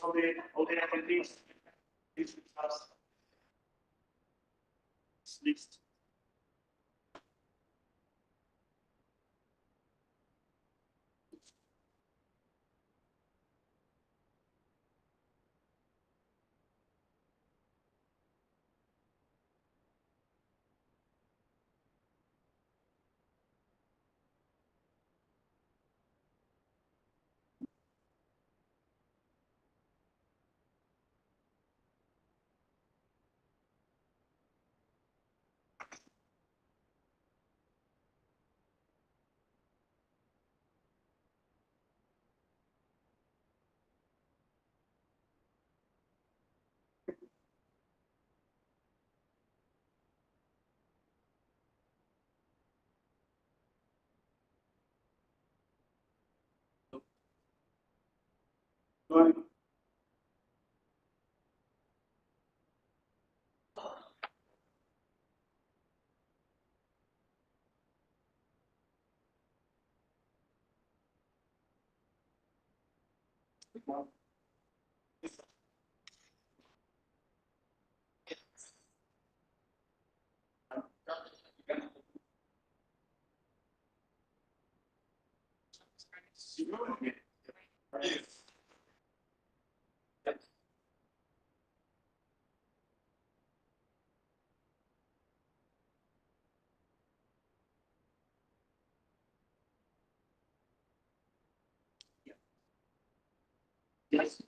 all the attendees. Please discuss this list. Yes.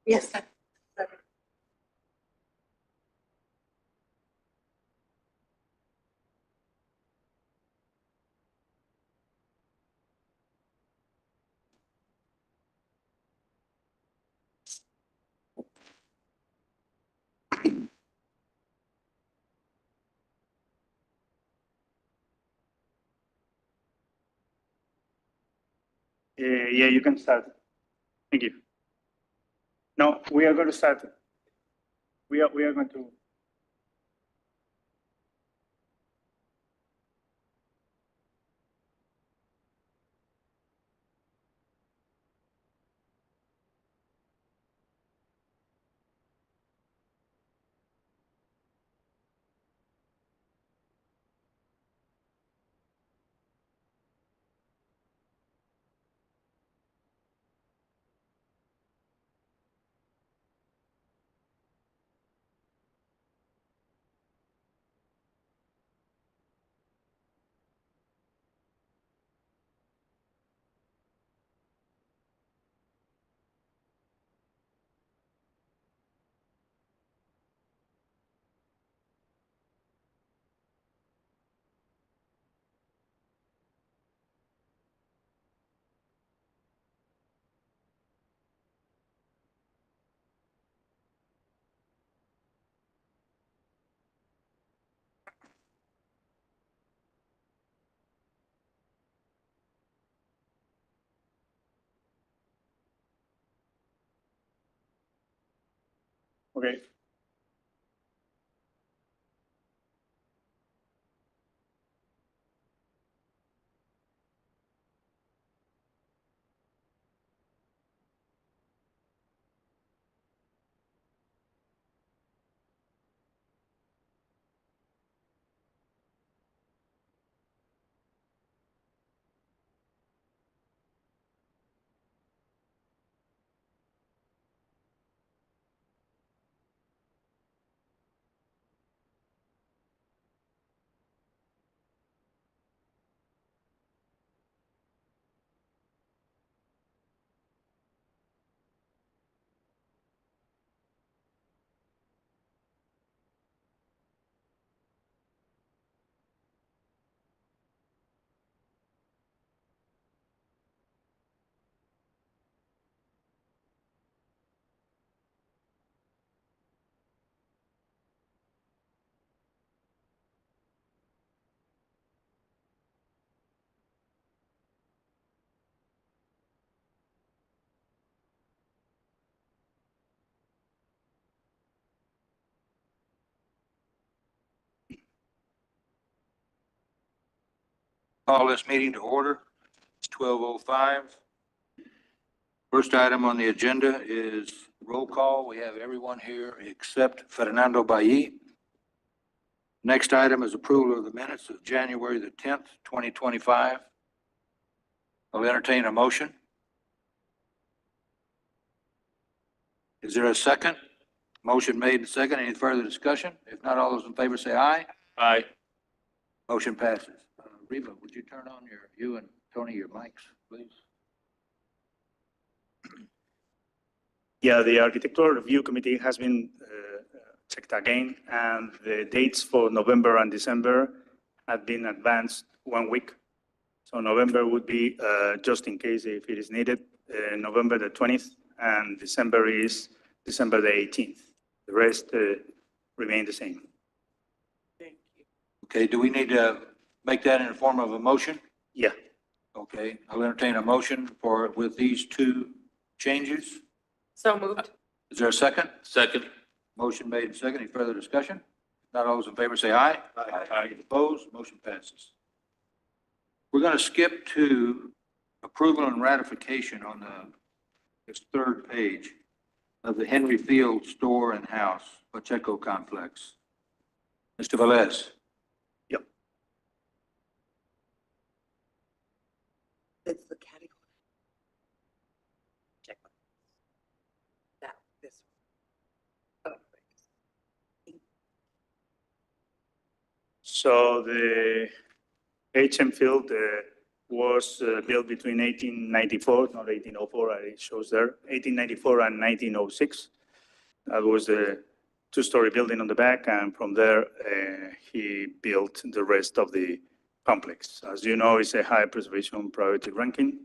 Yes. Yeah, you can start. Thank you. No, we are going to start. We are going to. Okay. call this meeting to order. It's 12:05. First item on the agenda is roll call. We have everyone here except Fernando Bailly. Next item is approval of the minutes of January the 10th, 2025. I'll entertain a motion. Is there a second? Motion made and second. Any further discussion? If not, all those in favor say aye. Aye. Motion passes. Reba, would you turn on you and Tony, your mics, please? Yeah, the Architectural Review Committee has been checked again, and the dates for November and December have been advanced 1 week. So November would be, just in case if it is needed, November the 20th, and December is December the 18th. The rest remain the same. Okay, do we need to make that in the form of a motion? Yeah. Okay, I'll entertain a motion with these two changes. So moved. Is there a second? Second. Motion made and second. Any further discussion? Not all those in favor say aye. Aye. Opposed? Motion passes. We're going to skip to approval and ratification on this third page of the Henry Field Store and House Pacheco Complex. Mr. Velez. Yep. It's the category. Check. That, this one. So the HM Field was built between 1894, not 1804, it shows there, 1894 and 1906. That was a two-story building on the back, and from there, he built the rest of the complex. As you know, it's a high preservation priority ranking.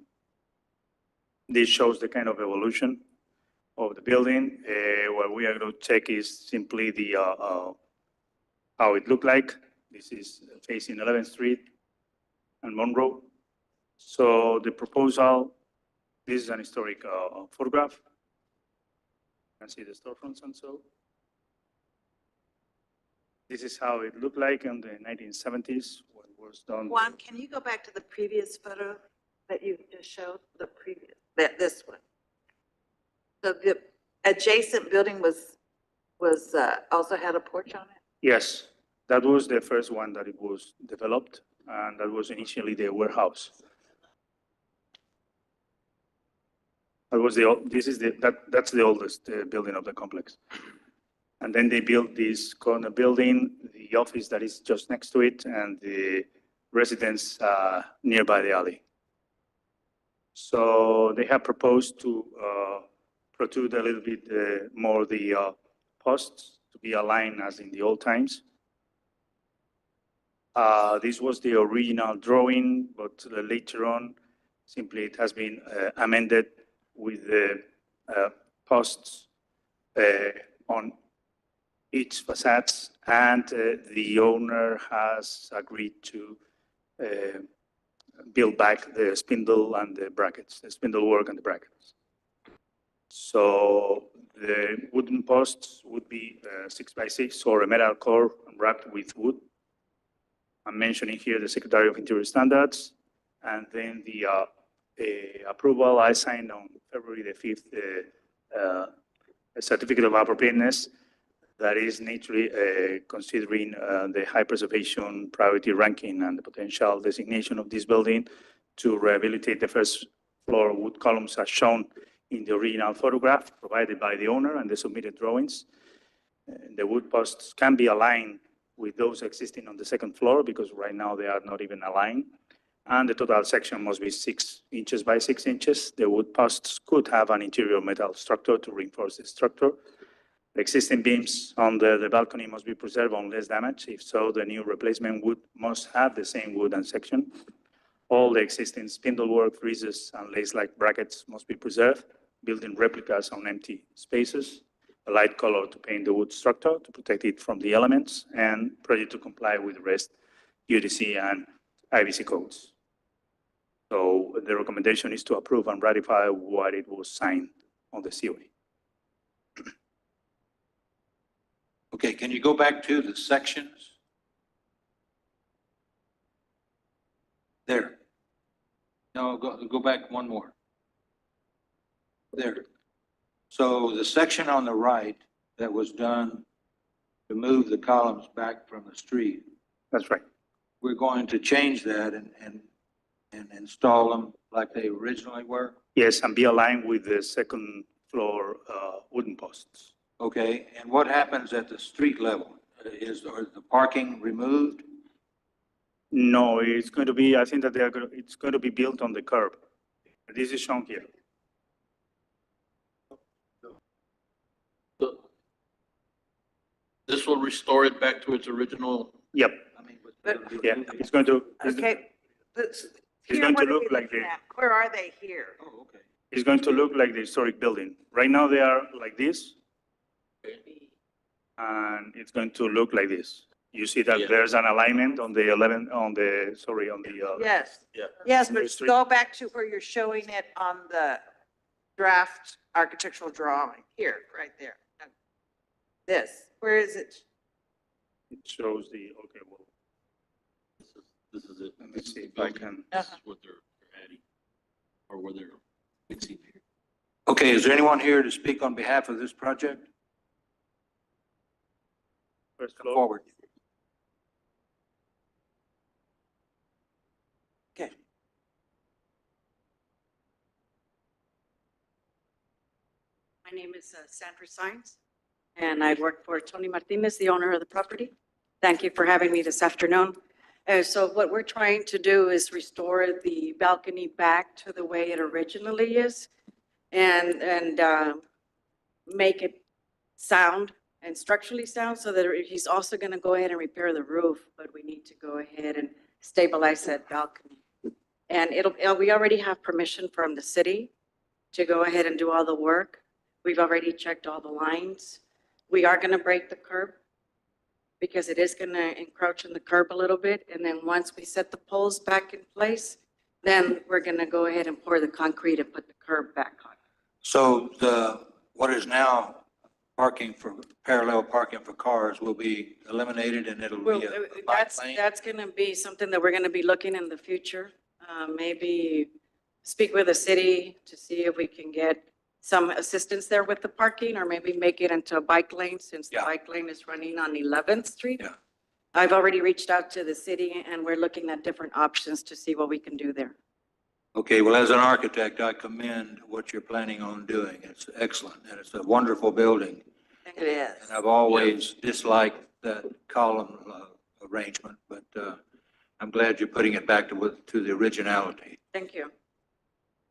This shows the kind of evolution of the building. What we are going to check is simply the how it looked like. This is facing 11th Street and Monroe. So the proposal, this is an historic photograph. You can see the storefronts and so. This is how it looked like in the 1970s when it was done. Juan, can you go back to the previous photo that you just showed? The previous, this one. So the adjacent building was also had a porch on it? Yes, that was the first one that it was developed, and that was initially the warehouse. That was that's the oldest building of the complex. And then they built this corner building, the office that is just next to it, and the residence nearby the alley. So they have proposed to protrude a little bit more the posts to be aligned as in the old times. This was the original drawing, but later on, simply it has been amended with the posts on each facades, and the owner has agreed to build back the spindle and the brackets, the spindle work and the brackets. So the wooden posts would be 6x6 or a metal core wrapped with wood. I'm mentioning here the Secretary of Interior Standards, and then the approval I signed on February the 5th, a certificate of appropriateness that is naturally considering the high preservation priority ranking and the potential designation of this building to rehabilitate the first floor wood columns as shown in the original photograph provided by the owner and the submitted drawings. The wood posts can be aligned with those existing on the second floor because right now they are not even aligned. And the total section must be 6 inches by 6 inches. The wood posts could have an interior metal structure to reinforce the structure. The existing beams on the balcony must be preserved unless damaged. If so, the new replacement wood must have the same wood and section. All the existing spindle work, friezes, and lace-like brackets must be preserved, building replicas on empty spaces, a light color to paint the wood structure to protect it from the elements, and project to comply with the rest UDC and IBC codes. So the recommendation is to approve and ratify what it was signed on the COA. Okay, can you go back to the sections? There. No, go back one more. There. So the section on the right that was done to move the columns back from the street, That's right. we're going to change that and install them like they originally were? Yes, and be aligned with the second floor wooden posts. Okay, and what happens at the street level? Are the parking removed? No, it's going to be, I think that it's going to be built on the curb. This is shown here. This will restore it back to its original. Yep, I mean, yeah, it's going to, Okay. It's going to look like this. Where are they here? Oh, okay. it's going to look like the historic building. Right now, they are like this, and it's going to look like this. You see that Yeah. there's an alignment on the 11, on the, sorry, on the, Yes. Yeah. Yes, On the but street. go back to where you're showing it on the draft architectural drawing, here, right there. This, where is it? it shows the, okay, well, This is it. let me see if I can. This is what they're adding, or where they're fixing here. Okay, is there anyone here to speak on behalf of this project? First Come floor. forward. Okay. My name is Sandra Sines, and I work for Tony Martinez, the owner of the property. Thank you for having me this afternoon. So what we're trying to do is restore the balcony back to the way it originally is and make it sound and structurally sound so that he's also going to go ahead and repair the roof, but we need to go ahead and stabilize that balcony. And we already have permission from the city to go ahead and do all the work. We've already checked all the lines. We are going to break the curb because it is going to encroach in the curb a little bit. And then once we set the poles back in place, then we're going to go ahead and pour the concrete and put the curb back on. So what is now parallel parking for cars will be eliminated and it'll Well, be a bike lane? that's going to be something that we're going to be looking in the future. Maybe speak with the city to see if we can get some assistance there with the parking, or maybe make it into a bike lane since the Yeah. bike lane is running on 11th Street. Yeah. I've already reached out to the city and we're looking at different options to see what we can do there. Okay, well, as an architect, I commend what you're planning on doing. It's excellent and it's a wonderful building. It is. And I've always disliked that column arrangement, but I'm glad you're putting it back to the originality. Thank you.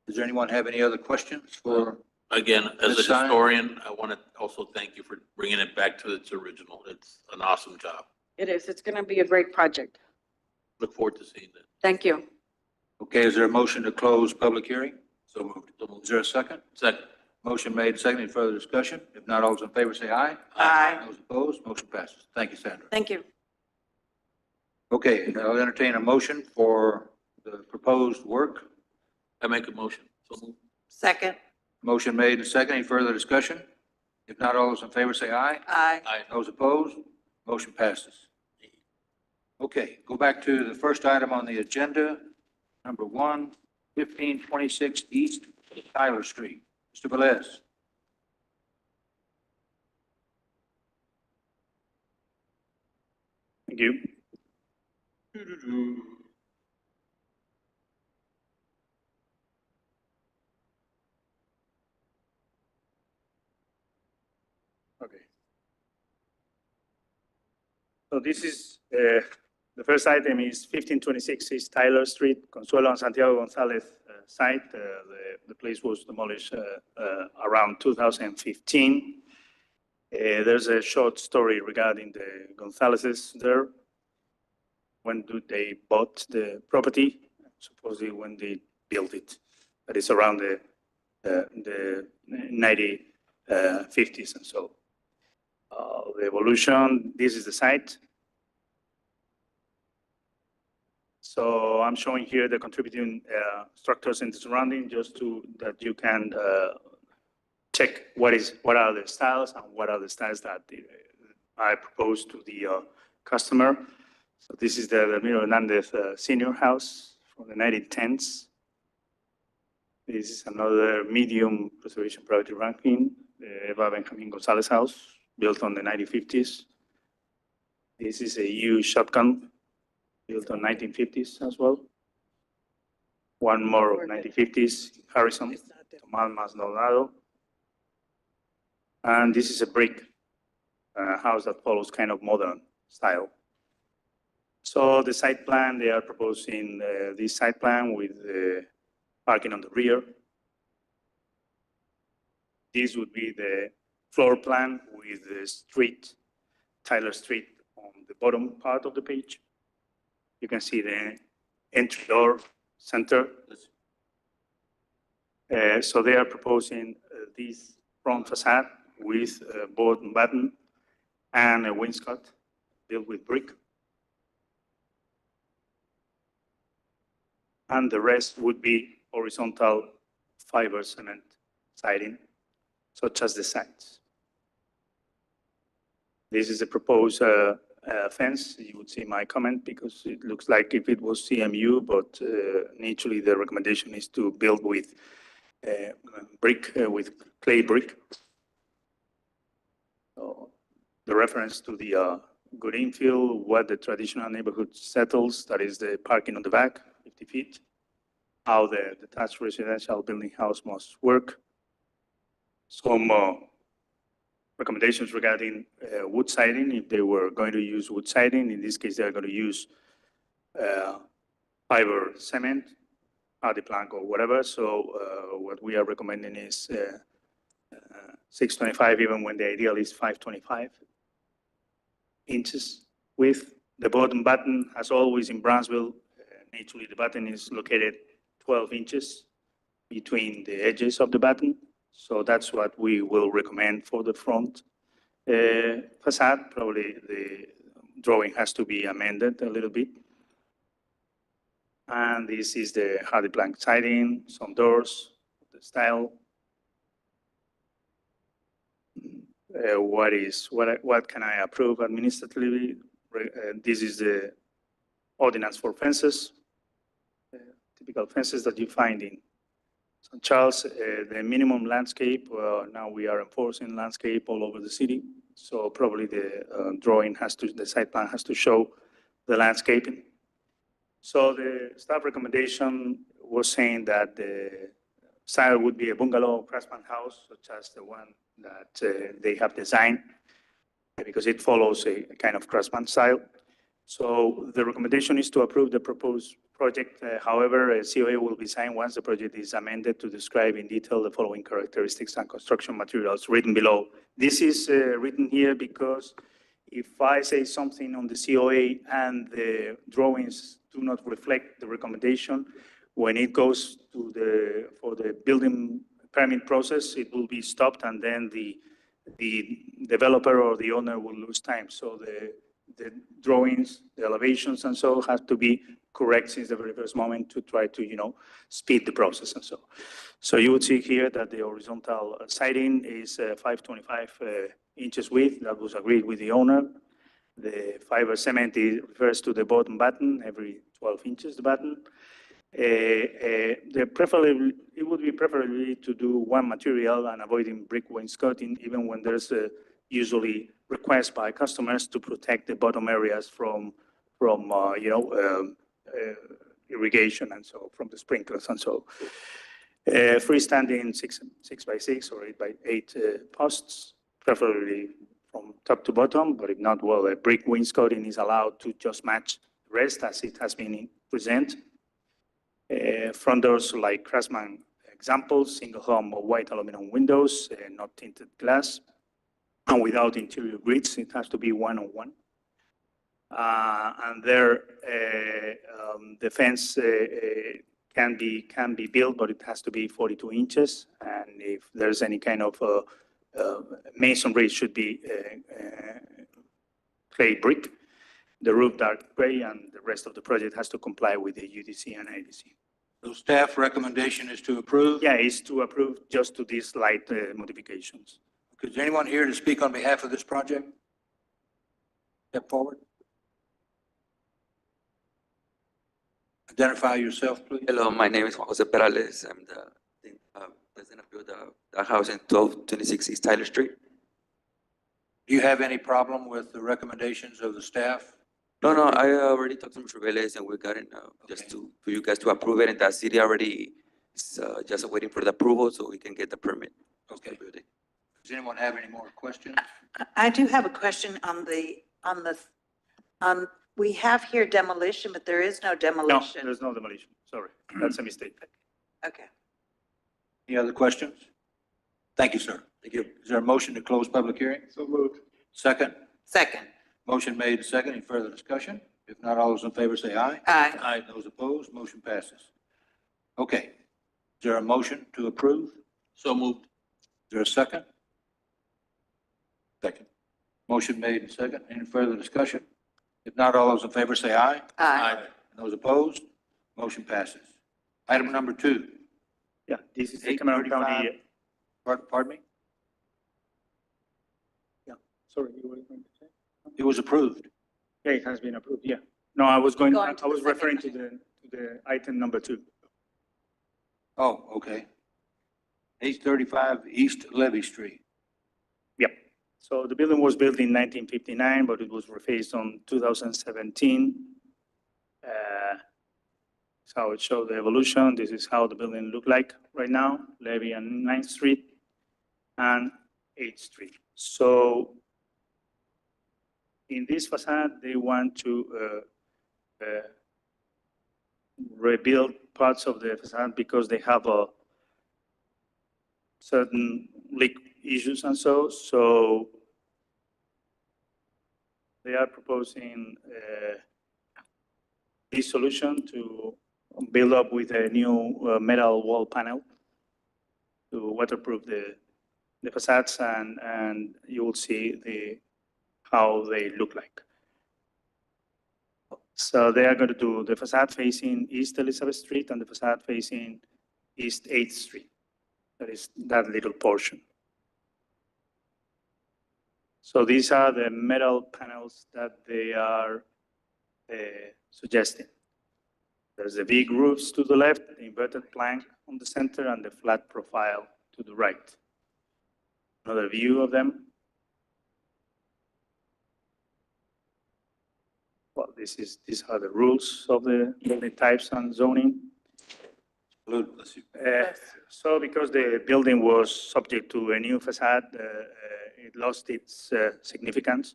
Does anyone have any other questions for? Again, as a Ms. Stein? historian, I want to also thank you for bringing it back to its original. It's an awesome job. It is. It's going to be a great project. Look forward to seeing that. Thank you. Okay, is there a motion to close public hearing? So moved. So Is moved. there a second? Second. Motion made, seconded. Further discussion? If not, all those in favor say aye. Aye. Those opposed, motion passes. Thank you, Sandra. Thank you. Okay, I'll entertain a motion for the proposed work. I make a motion. So moved. Second. Motion made and seconded. Any further discussion? If not, all those in favor say aye. Aye. Aye. Those opposed, motion passes. Okay, go back to the first item on the agenda, number 1526 East Tyler Street. Mr. Velez. Thank you. Okay. So this is, the first item is 1526 East Tyler Street, Consuelo and Santiago Gonzalez site. The place was demolished around 2015. There's a short story regarding the Gonzalez's there. When they bought the property, supposedly when they built it, but it's around the 1950s and so. The evolution, this is the site. So I'm showing here the contributing structures in the surrounding, just that you can check what are the styles and what are the styles that I propose to the customer. So this is the Ramiro Hernandez senior house from the 1910s. This is another medium preservation priority ranking, the Eva Benjamin Gonzalez house, built on the 1950s. This is a U shotgun, built on 1950s as well. One more of 1950s, Harrison, Tomas Maldonado. And this is a brick house that follows kind of modern style. So the site plan, they are proposing this site plan with parking on the rear. This would be the floor plan with the street, Tyler Street, on the bottom part of the page. You can see the entry door center. So they are proposing this front facade with a board and batten and a wainscot built with brick. And the rest would be horizontal fiber cement siding, such as the sides. This is a proposed fence. You would see my comment because it looks like if it was CMU, but naturally the recommendation is to build with brick, with clay brick. So the reference to the good infill, what the traditional neighborhood settles, that is the parking on the back, 50 feet, how the detached residential building house must work. Some recommendations regarding wood siding, if they were going to use wood siding. In this case, they're going to use fiber cement, hardy plank or whatever. So what we are recommending is 625, even when the ideal is 525 inches width. The bottom button, as always in Brownsville, naturally the button is located 12 inches between the edges of the button. So that's what we will recommend for the front facade. Probably the drawing has to be amended a little bit. And this is the hardy plank siding, some doors, the style. What can I approve administratively? This is the ordinance for fences, typical fences that you find in St. Charles. The minimum landscape, now we are enforcing landscape all over the city. So probably the drawing the site plan has to show the landscaping. So the staff recommendation was saying that the style would be a bungalow craftsman house, such as the one that they have designed, because it follows a kind of craftsman style. So the recommendation is to approve the proposed project. However, a COA will be signed once the project is amended to describe in detail the following characteristics and construction materials written below. This is written here because if I say something on the COA and the drawings do not reflect the recommendation, when it goes to for the building permit process, it will be stopped, and then the developer or the owner will lose time. So the drawings, the elevations, and so have to be correct since the very first moment to try to, speed the process and so. So you would see here that the horizontal siding is 525 inches width. That was agreed with the owner. The fiber cement refers to the bottom button, every 12 inches the button. It would be preferably to do one material and avoiding brick wainscoting, even when there's usually request by customers to protect the bottom areas from irrigation and so, from the sprinklers and so. Freestanding 6x6 or 8x8 posts, preferably from top to bottom, but if not, well, a brick wainscoting is allowed to just match the rest as it has been presented. Front doors like Craftsman examples, single home or white aluminum windows, not tinted glass, and without interior grids. It has to be one-on-one. And there, the fence can be built, but it has to be 42 inches. And if there's any kind of masonry, it should be clay brick. The roof dark gray, and the rest of the project has to comply with the UDC and IDC. So staff recommendation is to approve? Yeah, it's to approve just to these slight modifications. Is anyone here to speak on behalf of this project? Step forward. Identify yourself, please. Hello, my name is Juan Jose Perales. I'm the president of the house in 1226 East Tyler Street. Do you have any problem with the recommendations of the staff? No, I already talked to Mr. Velez and we got it just Okay. for you guys to approve it. And the city already is just waiting for the approval so we can get the permit. Okay. Does anyone have any more questions? I do have a question we have here demolition, but there is no No, demolition. there's no demolition. Sorry, that's a mistake. Okay. Any other questions? Thank you, sir. Thank you. Is there a motion to close public hearing? So moved. Second? Second. Motion made, second. Any further discussion? If not, all those in favor say aye. Aye. Aye. Those opposed, motion passes. Okay. Is there a motion to approve? So moved. Is there a second? Second. Motion made and second. Any further discussion? If not, all those in favor say aye. Aye. Those opposed, motion passes. Item number 2. Yeah, this is the Cameron 835. County. Pardon me? Sorry, you were going to say? It was approved. Yeah, it has been approved, yeah. No, I was going, Going I to the was second referring to the item number 2. Oh, okay. 835 East Levy Street. Yep. So the building was built in 1959, but it was refaced on 2017. So it showed the evolution. This is how the building look like right now, Levy and 9th Street and 8th Street. So in this facade, they want to rebuild parts of the facade because they have a certain leak issues and so they are proposing this solution to build up with a new metal wall panel to waterproof the facades and you will see how they look like. So they are going to do the facade facing East Elizabeth Street and the facade facing East 8th Street. That is that little portion. So these are the metal panels that they are suggesting. There's the big roofs to the left, the inverted plank on the center, and the flat profile to the right. Another view of them. Well, these are the rules of the building types and zoning. So because the building was subject to a new facade, it lost its significance.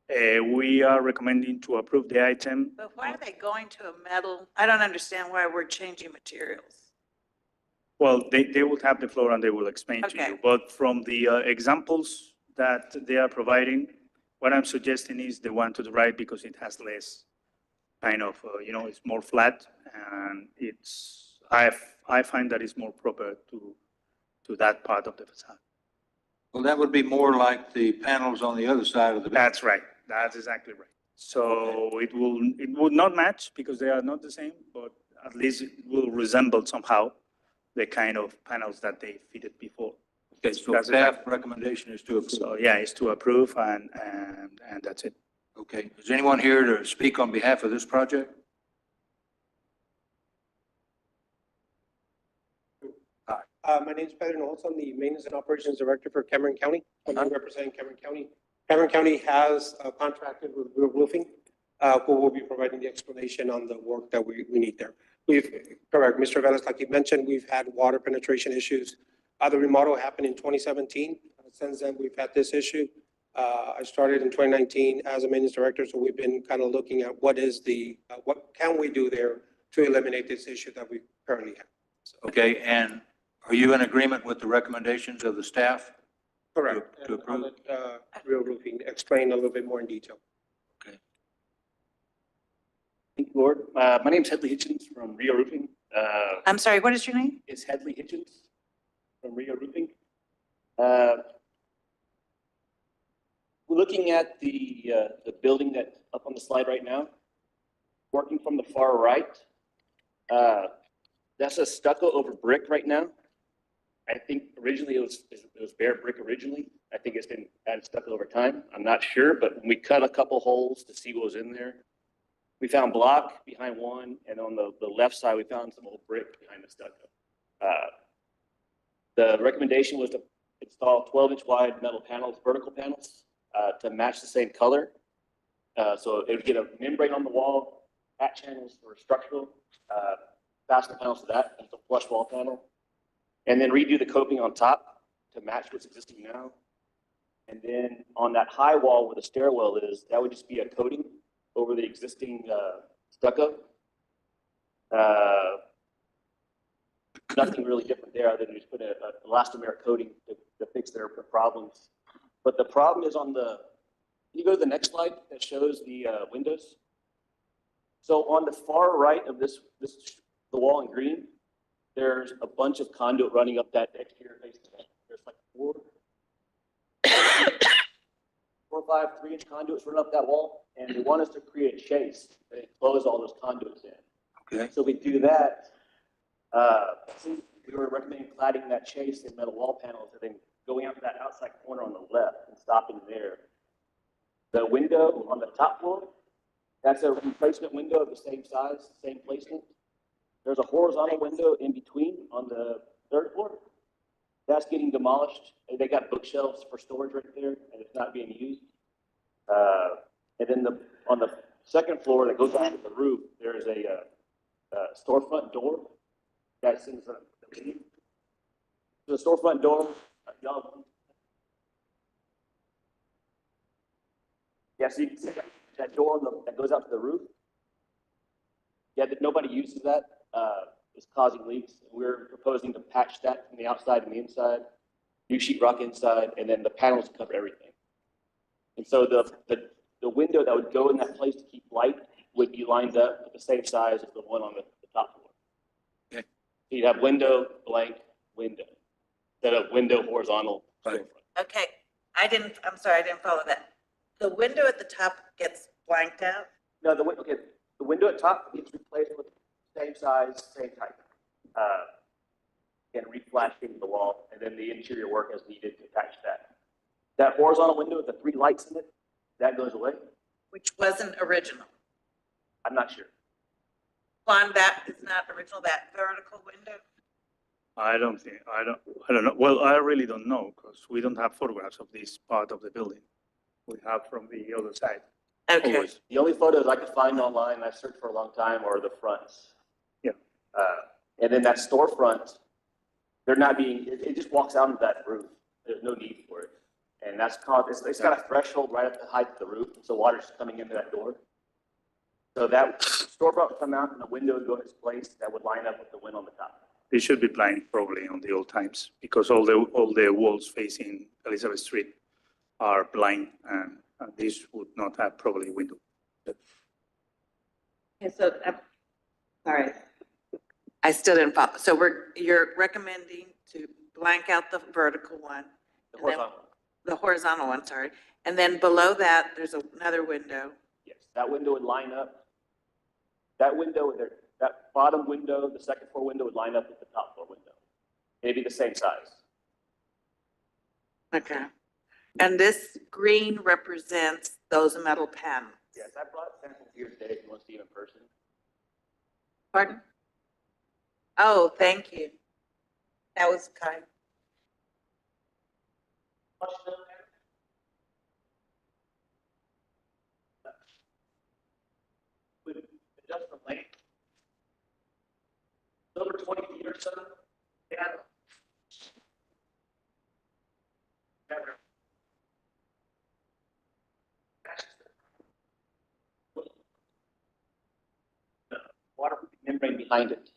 We are recommending to approve the item. But why are they going to a metal? I don't understand why we're changing materials. Well, they will have the floor and they will explain to Okay. you. But from the examples that they are providing, what I'm suggesting is the one to the right because it has less kind of, it's more flat and I find that it's more proper to that part of the facade. Well, that would be more like the panels on the other side of the building. That's right. That's exactly right. So it would not match because they are not the same, but at least it will resemble somehow the kind of panels that they fitted before. Okay, so That's staff exactly- recommendation is to approve. So yeah, it's to approve and that's it. Okay, is anyone here to speak on behalf of this project? My name is Pedro Knowles. I'm the Maintenance and Operations Director for Cameron County. I'm representing Cameron County. Cameron County has contracted with Real Roofing, who will be providing the explanation on the work that we need there. Correct, Mr. Velez, like you mentioned, we've had water penetration issues. The remodel happened in 2017. Since then, we've had this issue. I started in 2019 as a maintenance director, so we've been kind of looking at what can we do there to eliminate this issue that we currently have. Okay, and are you in agreement with the recommendations of the staff? Correct. To And I'll approve? let, Real Roofing explain a little bit more in detail. Thank you, Lord. My name is Headley Hitchens from Rio Roofing. I'm sorry, what is your name? It's Headley Hitchens from Rio Roofing. We're looking at the building that's up on the slide right now. Working from the far right, that's a stucco over brick right now. I think originally it was bare brick originally. I think it's been added stucco over time. I'm not sure, but when we cut a couple holes to see what was in there, We found block behind one, and on the left side, we found some old brick behind the stucco. The recommendation was to install 12-inch wide metal panels, vertical panels, to match the same color. So it would get a membrane on the wall, hat channels for structural, fastener panels to that, and a flush wall panel. And then redo the coping on top to match what's existing now. And then on that high wall where the stairwell is, that would just be a coating over the existing stucco. Nothing really different there other than just put an elastomeric coating to fix their problems. But the problem is on the, can you go to the next slide that shows the windows? So on the far right of the wall in green, there's a bunch of conduit running up that exterior face. There's like 4 or 5 3-inch conduits running up that wall, and they want us to create a chase and close all those conduits in. Okay. So we do that. We were recommending cladding that chase in metal wall panels and then going out to that outside corner on the left and stopping there. The window on the top floor, that's a replacement window of the same size, same placement. There's a horizontal window in between on the 3rd floor. That's getting demolished. They got bookshelves for storage right there, and it's not being used. And then on the 2nd floor that goes onto the roof, there's a storefront door that's in front of the storefront door. Yeah, so you can see that door that goes out to the roof. Yeah, nobody uses that. It's causing leaks. We're proposing to patch that from the outside and the inside, new sheetrock inside, and then the panels cover everything. And so the window that would go in that place to keep light would be lined up with the same size as the one on the top floor. Okay. So you'd have window, blank, window, instead of window, horizontal. Right. storefront. Okay, I'm sorry, I didn't follow that. The window at the top gets blanked out? No, the window at top gets replaced with same size, same type. And reflashing the wall, and then the interior work as needed to patch that. That horizontal window with the 3 lights in it, that goes away. Which wasn't original. I'm not sure. Juan, that is not original, that vertical window? I don't know. Well, I really don't know because we don't have photographs of this part of the building. We have from the other side. Okay, Always. The only photos I could find online, I've searched for a long time, are the fronts. Yeah. And then that storefront, they're not being, it just walks out of that roof. There's no need for it. And that's caused, it's got a threshold right at the height of the roof, so water's coming into that door. So that storefront would come out and the window would go in its place, that would line up with the window on the top. They should be blind probably on the old times because all the walls facing Elizabeth Street are blind and this would not have probably window. okay, so, sorry. I still didn't follow. So you're recommending to blank out the vertical one? The and then- horizontal. The horizontal one, sorry. And then below that, there's another window. Yes, that window would line up. That window, that bottom window, the 2nd floor window would line up with the top floor window. Maybe the same size. Okay. And this green represents those metal panels. Yes, I brought samples here today if you want to see them in person. Pardon? Oh, thank you. That was kind. With adjust the length. Over 20 feet or so. They have the waterproofing membrane behind it.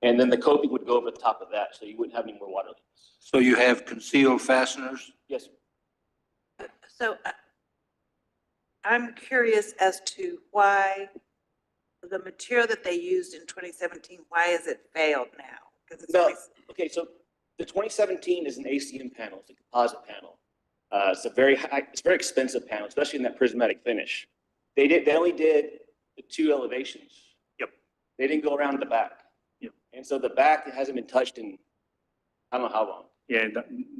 And then the coping would go over the top of that, so you wouldn't have any more water leaks. So you have concealed fasteners? Yes, sir. So I'm curious as to why the material that they used in 2017, why has it failed now? Because it's No. Okay, so the 2017 is an ACM panel, it's a composite panel. It's a very expensive panel, especially in that prismatic finish. They only did the 2 elevations. Yep. They didn't go around the back. Yep. And so the back hasn't been touched in, I don't know how long. Yeah,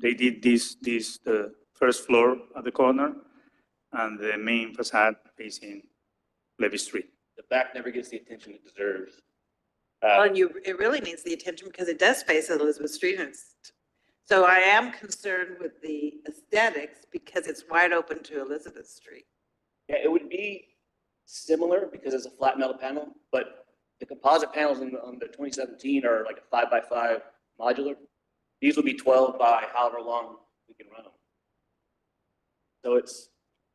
they did the first floor at the corner and the main facade facing Levy Street. The back never gets the attention it deserves. Well, and it really needs the attention because it does face Elizabeth Street. And so I am concerned with the aesthetics because it's wide open to Elizabeth Street. Yeah, it would be similar because it's a flat metal panel, but the composite panels on the 2017 are like a 5x5 modular. These will be 12 by however long we can run them. So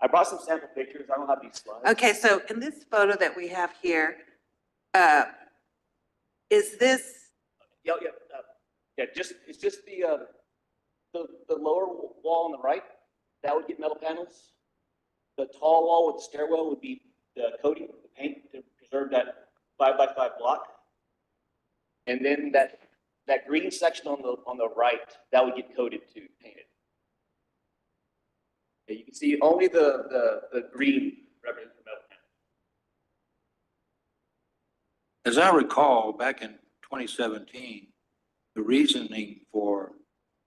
I brought some sample pictures. I don't have these slides. Okay, so in this photo that we have here, is this, Yeah, it's just the lower wall on the right, that would get metal panels. The tall wall with the stairwell would be the coating, the paint to preserve that 5x5 block. And then that green section on the right, that would get coated to painted. Yeah, you can see only the green represents the metal panel. As I recall, back in 2017, the reasoning for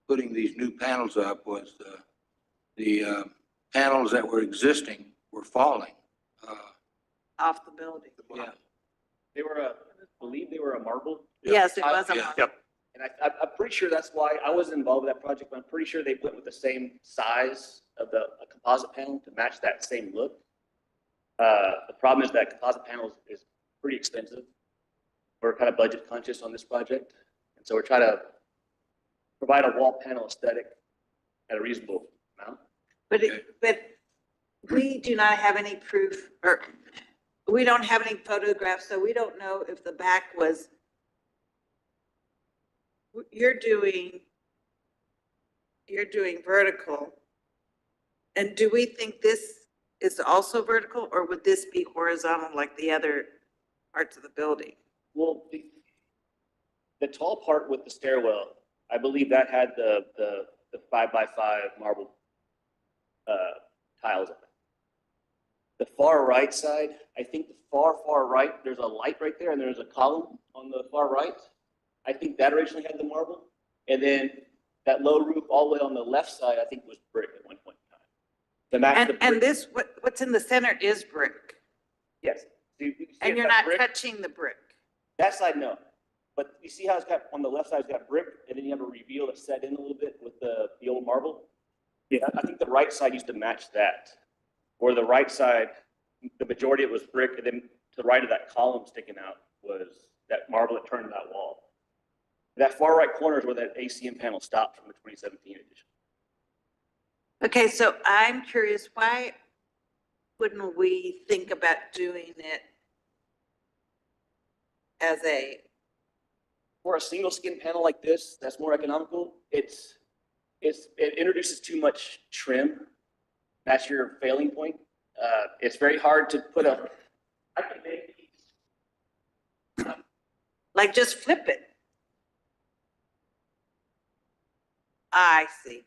putting these new panels up was the panels that were existing were falling. off the building? Yeah. They were I believe they were a marble. Yes, it was a Yeah. marble. Yep. And I'm pretty sure that's why I wasn't involved with that project, but I'm pretty sure they went with the same size of a composite panel to match that same look. The problem is that composite panels is pretty expensive. We're kind of budget conscious on this project. And so we're trying to provide a wall panel aesthetic at a reasonable amount. But we do not have any proof, or we don't have any photographs, so we don't know if the back was, you're doing vertical. And do we think this is also vertical, or would this be horizontal like the other parts of the building? Well, the tall part with the stairwell, I believe that had the 5x5 marble tiles on it. The far right side, I think the far right, there's a light right there and there's a column on the far right. I think that originally had the marble. And then that low roof all the way on the left side, I think was brick at one point in time. To match the brick. And this, what's in the center is brick, Yes. So you can see and it's you're got not brick. touching the brick. That side, no. But you see how it's got, on the left side, it's got brick, and then you have a reveal that's set in a little bit with the old marble? Yeah. I think the right side used to match that. Or the right side, the majority of it was brick, and then to the right of that column sticking out was that marble that turned that wall. That far right corner is where that ACM panel stopped from the 2017 edition. Okay, so I'm curious, why wouldn't we think about doing it as For a single skin panel like this, that's more economical, it introduces too much trim. That's your failing point. It's very hard to put I can make these. like, just flip it? I see.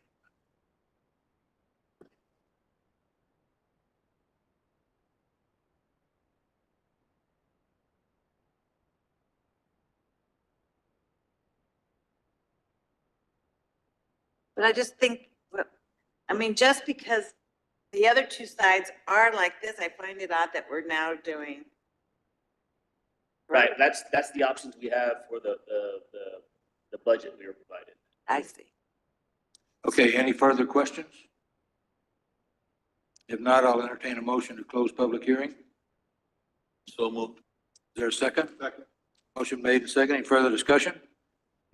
But I just think, well, I mean, just because the other two sides are like this, I find it odd that we're now doing. Right, that's the options we have for the budget we were provided. I see. Okay, any further questions? If not, I'll entertain a motion to close public hearing. So moved. Is there a second? Second. Motion made and second. Any further discussion?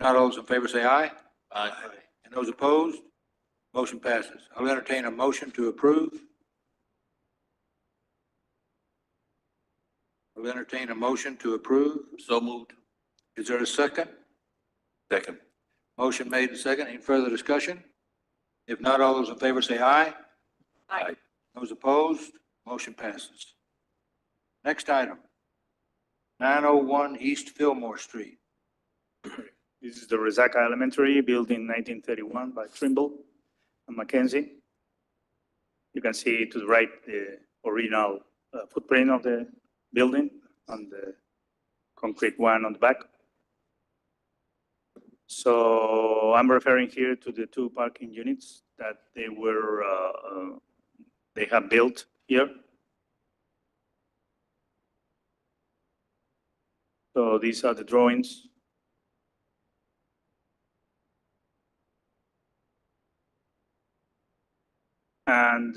Not all those in favor say aye. Aye. And those opposed? Motion passes. I'll entertain a motion to approve. I'll entertain a motion to approve. So moved. Is there a second? Second. Motion made and second. Any further discussion? If not, all those in favor say aye. Aye. Those opposed? Motion passes. Next item. 901 East Fillmore Street. This is the Resaca Elementary, built in 1931 by Trimble and Mackenzie. You can see to the right the original footprint of the building on the concrete one on the back. So I'm referring here to the two parking units that they have built here. So these are the drawings. And,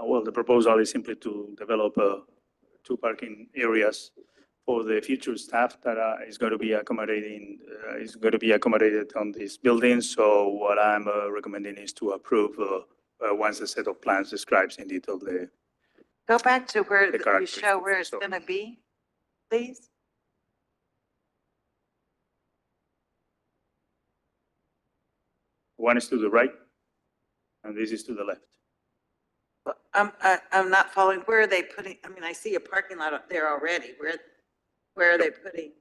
well, the proposal is simply to develop two parking areas for the future staff that is going to be accommodated on this building. So what I'm recommending is to approve once the set of plans describes in detail the. Go back to where The you show where it's characteristics, so- gonna be, please. One is to the right, and this is to the left. I'm not following, where are they putting, I mean, I see a parking lot up there already, where are they putting?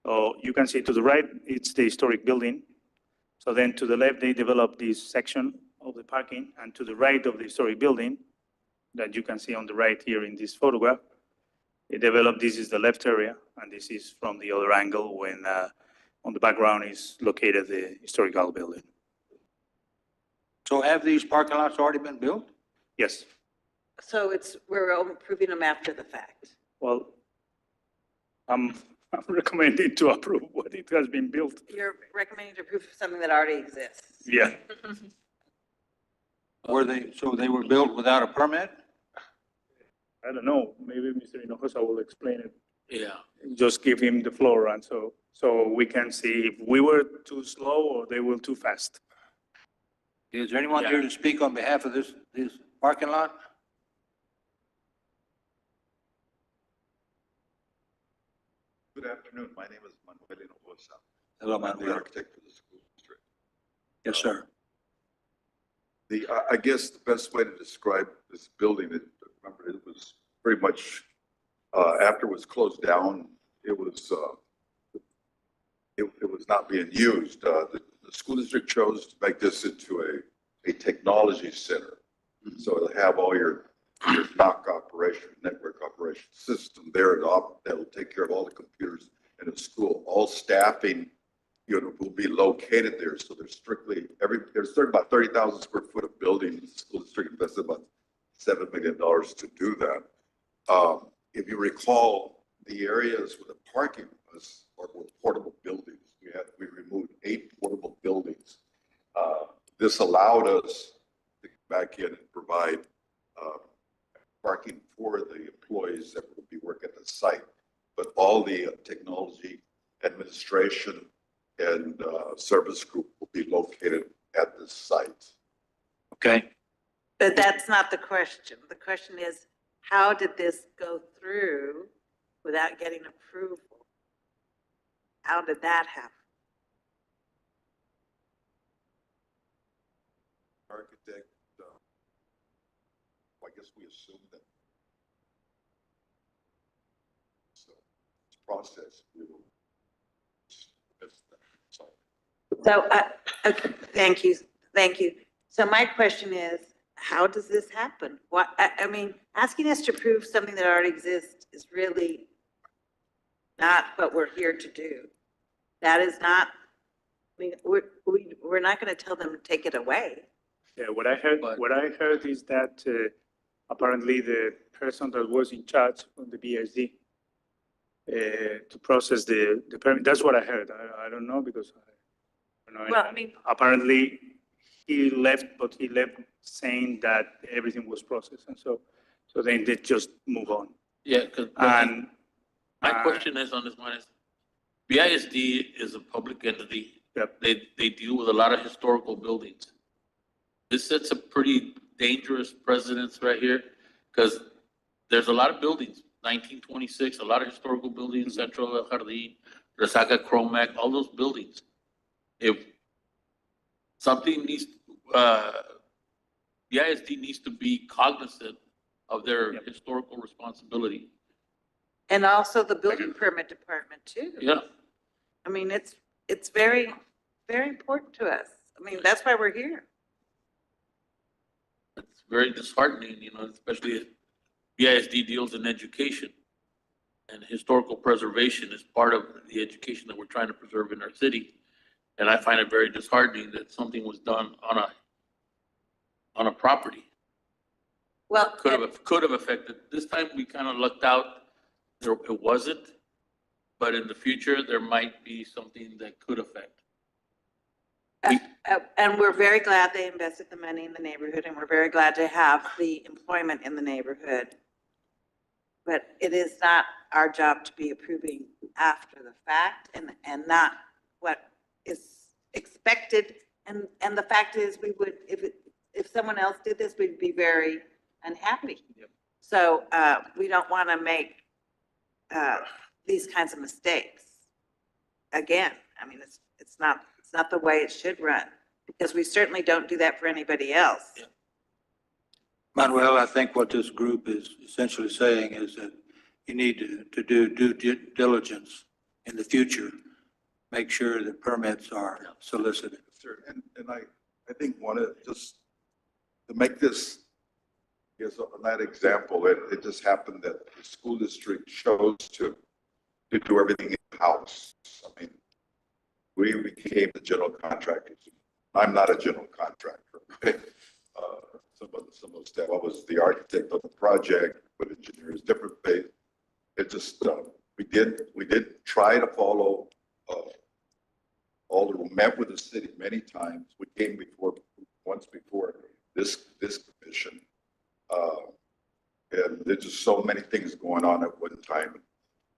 So you can see to the right, it's the historic building. So then to the left, they developed this section of the parking, and to the right of the historic building, that you can see on the right here in this photograph, they developed, this is the left area, and this is from the other angle when on the background is located the historical building. So have these parking lots already been built? Yes, So we're approving them after the fact. well, I'm recommending to approve what it has been built. You're recommending to approve something that already exists. Yeah. So they were built without a permit? I don't know, maybe Mr. Hinojosa will explain it. Yeah. Just give him the floor, and so we can see if we were too slow or they were too fast. Is there anyone here to speak on behalf of this parking lot? Good afternoon. My name is Manuel Hinojosa. Hello, I'm the Manuel. architect for the school district. Yes, sir. I guess the best way to describe this building, remember, it was pretty much, after it was closed down, it was not being used. The school district chose to make this into a technology center. So it'll have all your NOC operation, network operation system there that'll take care of all the computers in the school. All staffing, will be located there. So there's there's about 30,000 square foot of buildings. The school district invested about $7 million to do that. If you recall, the areas where the parking was were portable buildings. We removed 8 portable buildings. This allowed us to get back in and provide parking for the employees that will be working at the site. But all the technology, administration, and service group will be located at this site. Okay. But that's not the question. The question is, how did this go through without getting approval? How did that happen? Architect, I guess we assume that. So, this process, we will. So, okay, thank you. So my question is, how does this happen? I mean, asking us to prove something that already exists is really not what we're here to do. That is not, I mean, we're not going to tell them to take it away. Yeah, what I heard is that apparently the person that was in charge from the BSD to process the permit, that's what I heard. I don't know because I don't know. Well, I mean, Apparently he left, but he left saying that everything was processed, and so then they just move on. Yeah, because And my question is on this one is, BISD is a public entity. Yep. They deal with a lot of historical buildings. This sets a pretty dangerous precedence right here, because there's a lot of buildings, 1926, a lot of historical buildings, Central El Jardín, Resaca, Cromac, all those buildings. If something needs, BISD needs to be cognizant of their Yep. historical responsibility. and also the building permit department too. Yeah. I mean, it's very, very important to us. I mean, that's why we're here. It's very disheartening, especially if BISD deals in education. And historical preservation is part of the education that we're trying to preserve in our city. And I find it very disheartening that something was done on a property. Well, Could have affected. This time we kind of lucked out it wasn't, but in the future, there might be something that could affect. And we're very glad they invested the money in the neighborhood, and we're very glad to have the employment in the neighborhood. But it is not our job to be approving after the fact and not what is expected. And the fact is, we would, if someone else did this, we'd be very unhappy. Yep. So we don't want to make these kinds of mistakes again. I mean, it's not the way it should run, because we certainly don't do that for anybody else. Yeah. Manuel, I think what this group is essentially saying is that you need to do due diligence in the future. Make sure that permits are solicited. Sure, and I think one of, just to make this, is on that example, it just happened that the school district chose to do everything in-house. I mean, we became the general contractors. I'm not a general contractor. Some of the staff, I was the architect of the project, but engineers, different things. It just, we did try to follow, we met with the city many times. We came once before this commission. And there's just so many things going on at one time.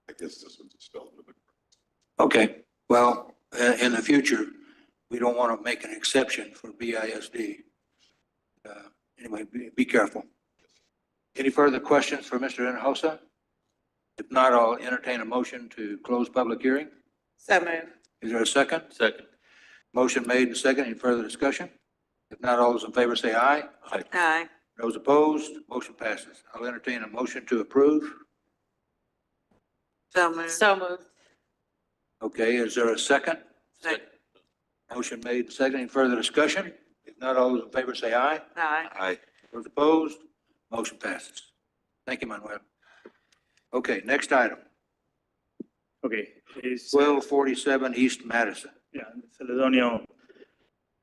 I guess this one just fell with it. Okay, well, in the future, we don't want to make an exception for BISD. Anyway, be careful. Any further questions for Mr. Hinojosa? If not, I'll entertain a motion to close public hearing. So move. Is there a second? Second. Motion made and second. Any further discussion? If not, all those in favor say aye. Aye. Those opposed, motion passes. I'll entertain a motion to approve. So move. So moved. Okay, is there a second? Second. Motion made and second. Any further discussion? If not, all those in favor say aye. Aye. Aye. Those opposed, motion passes. Thank you, Manuel. Okay, next item, Okay, it's, 1247 East Madison. yeah, the Celedonio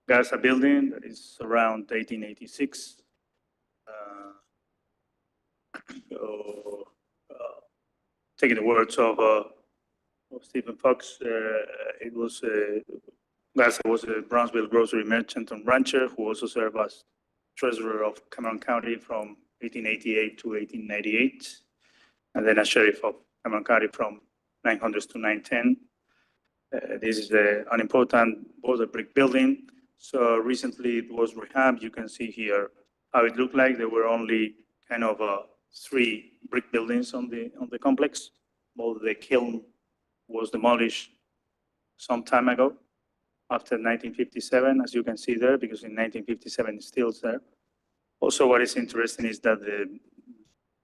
Garza building that is around 1886. So, taking the words of Stephen Fox, it was, Garza was a Brownsville grocery merchant and rancher who also served as treasurer of Cameron County from 1888 to 1898, and then as sheriff of Cameron County from 900 to 910. This is an important border brick building. So recently it was rehabbed. You can see here how it looked like. There were only kind of 3 brick buildings on the complex. Well, the kiln was demolished some time ago, after 1957, as you can see there, because in 1957 it's still there. Also, what is interesting is that the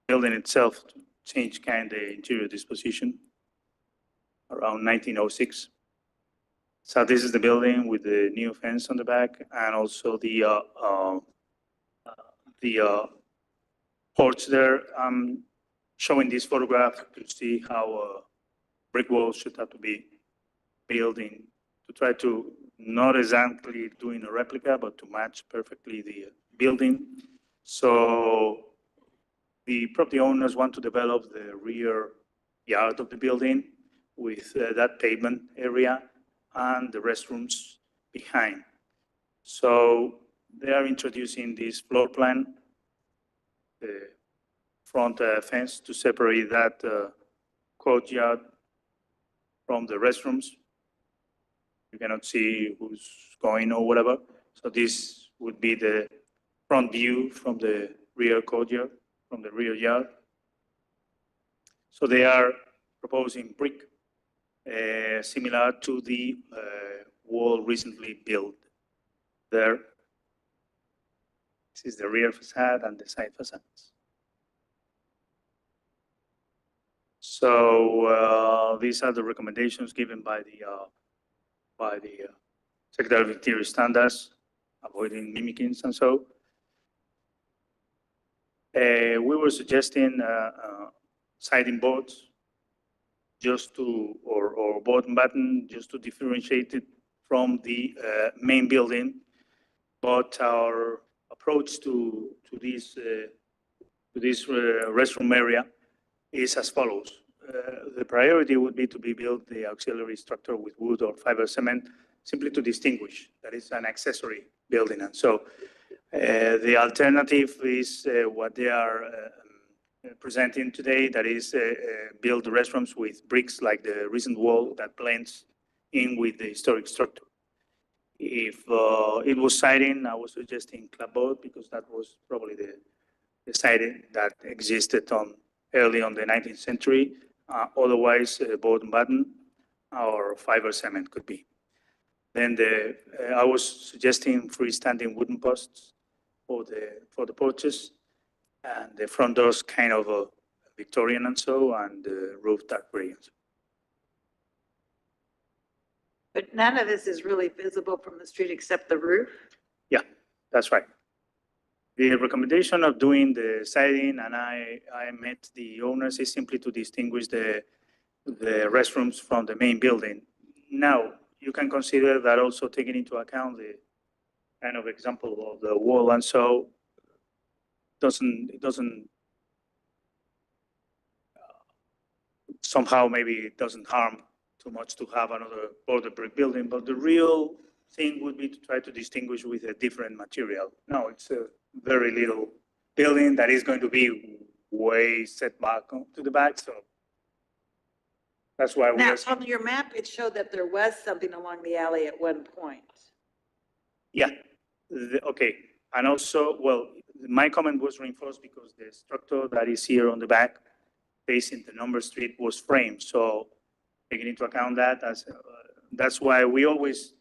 building itself changed kind of the interior disposition around 1906. So this is the building with the new fence on the back, and also the porch there. I'm showing this photograph to see how brick walls should have to be built in, to try to not exactly doing a replica, but to match perfectly the building. So the property owners want to develop the rear yard of the building with that pavement area and the restrooms behind. So they are introducing this floor plan, the front fence to separate that courtyard from the restrooms. You cannot see who's going or whatever. So this would be the front view from the rear courtyard, from the rear yard. So they are proposing brick similar to the wall recently built there. This is the rear facade and the side facades. So these are the recommendations given by the Secretary of Interior Standards, avoiding mimickings and so. We were suggesting siding boards just to, or bottom button, just to differentiate it from the main building. But our approach to this restroom area is as follows. the priority would be to be built the auxiliary structure with wood or fiber cement, simply to distinguish that it's an accessory building. And so the alternative is what they are presenting today, that is build the restrooms with bricks like the recent wall that blends in with the historic structure. If it was siding, I was suggesting clapboard because that was probably the siding that existed early on the 19th century. Otherwise, board and batten or fiber cement could be. Then I was suggesting freestanding wooden posts for the porches, and the front doors kind of Victorian and so, and the roof dark gray. But none of this is really visible from the street except the roof? Yeah, that's right. The recommendation of doing the siding, and I met the owners, is simply to distinguish the restrooms from the main building. Now, you can consider that also taking into account the kind of example of the wall, and so it doesn't somehow maybe it doesn't harm too much to have another border brick building, but the real thing would be to try to distinguish with a different material. No, it's a very little building that is going to be way set back to the back, so that's why we Now, are. on your map, it showed that there was something along the alley at one point. Yeah, okay. And also, well, my comment was reinforced because the structure that is here on the back facing the number street was framed. So taking into account that, that's why we always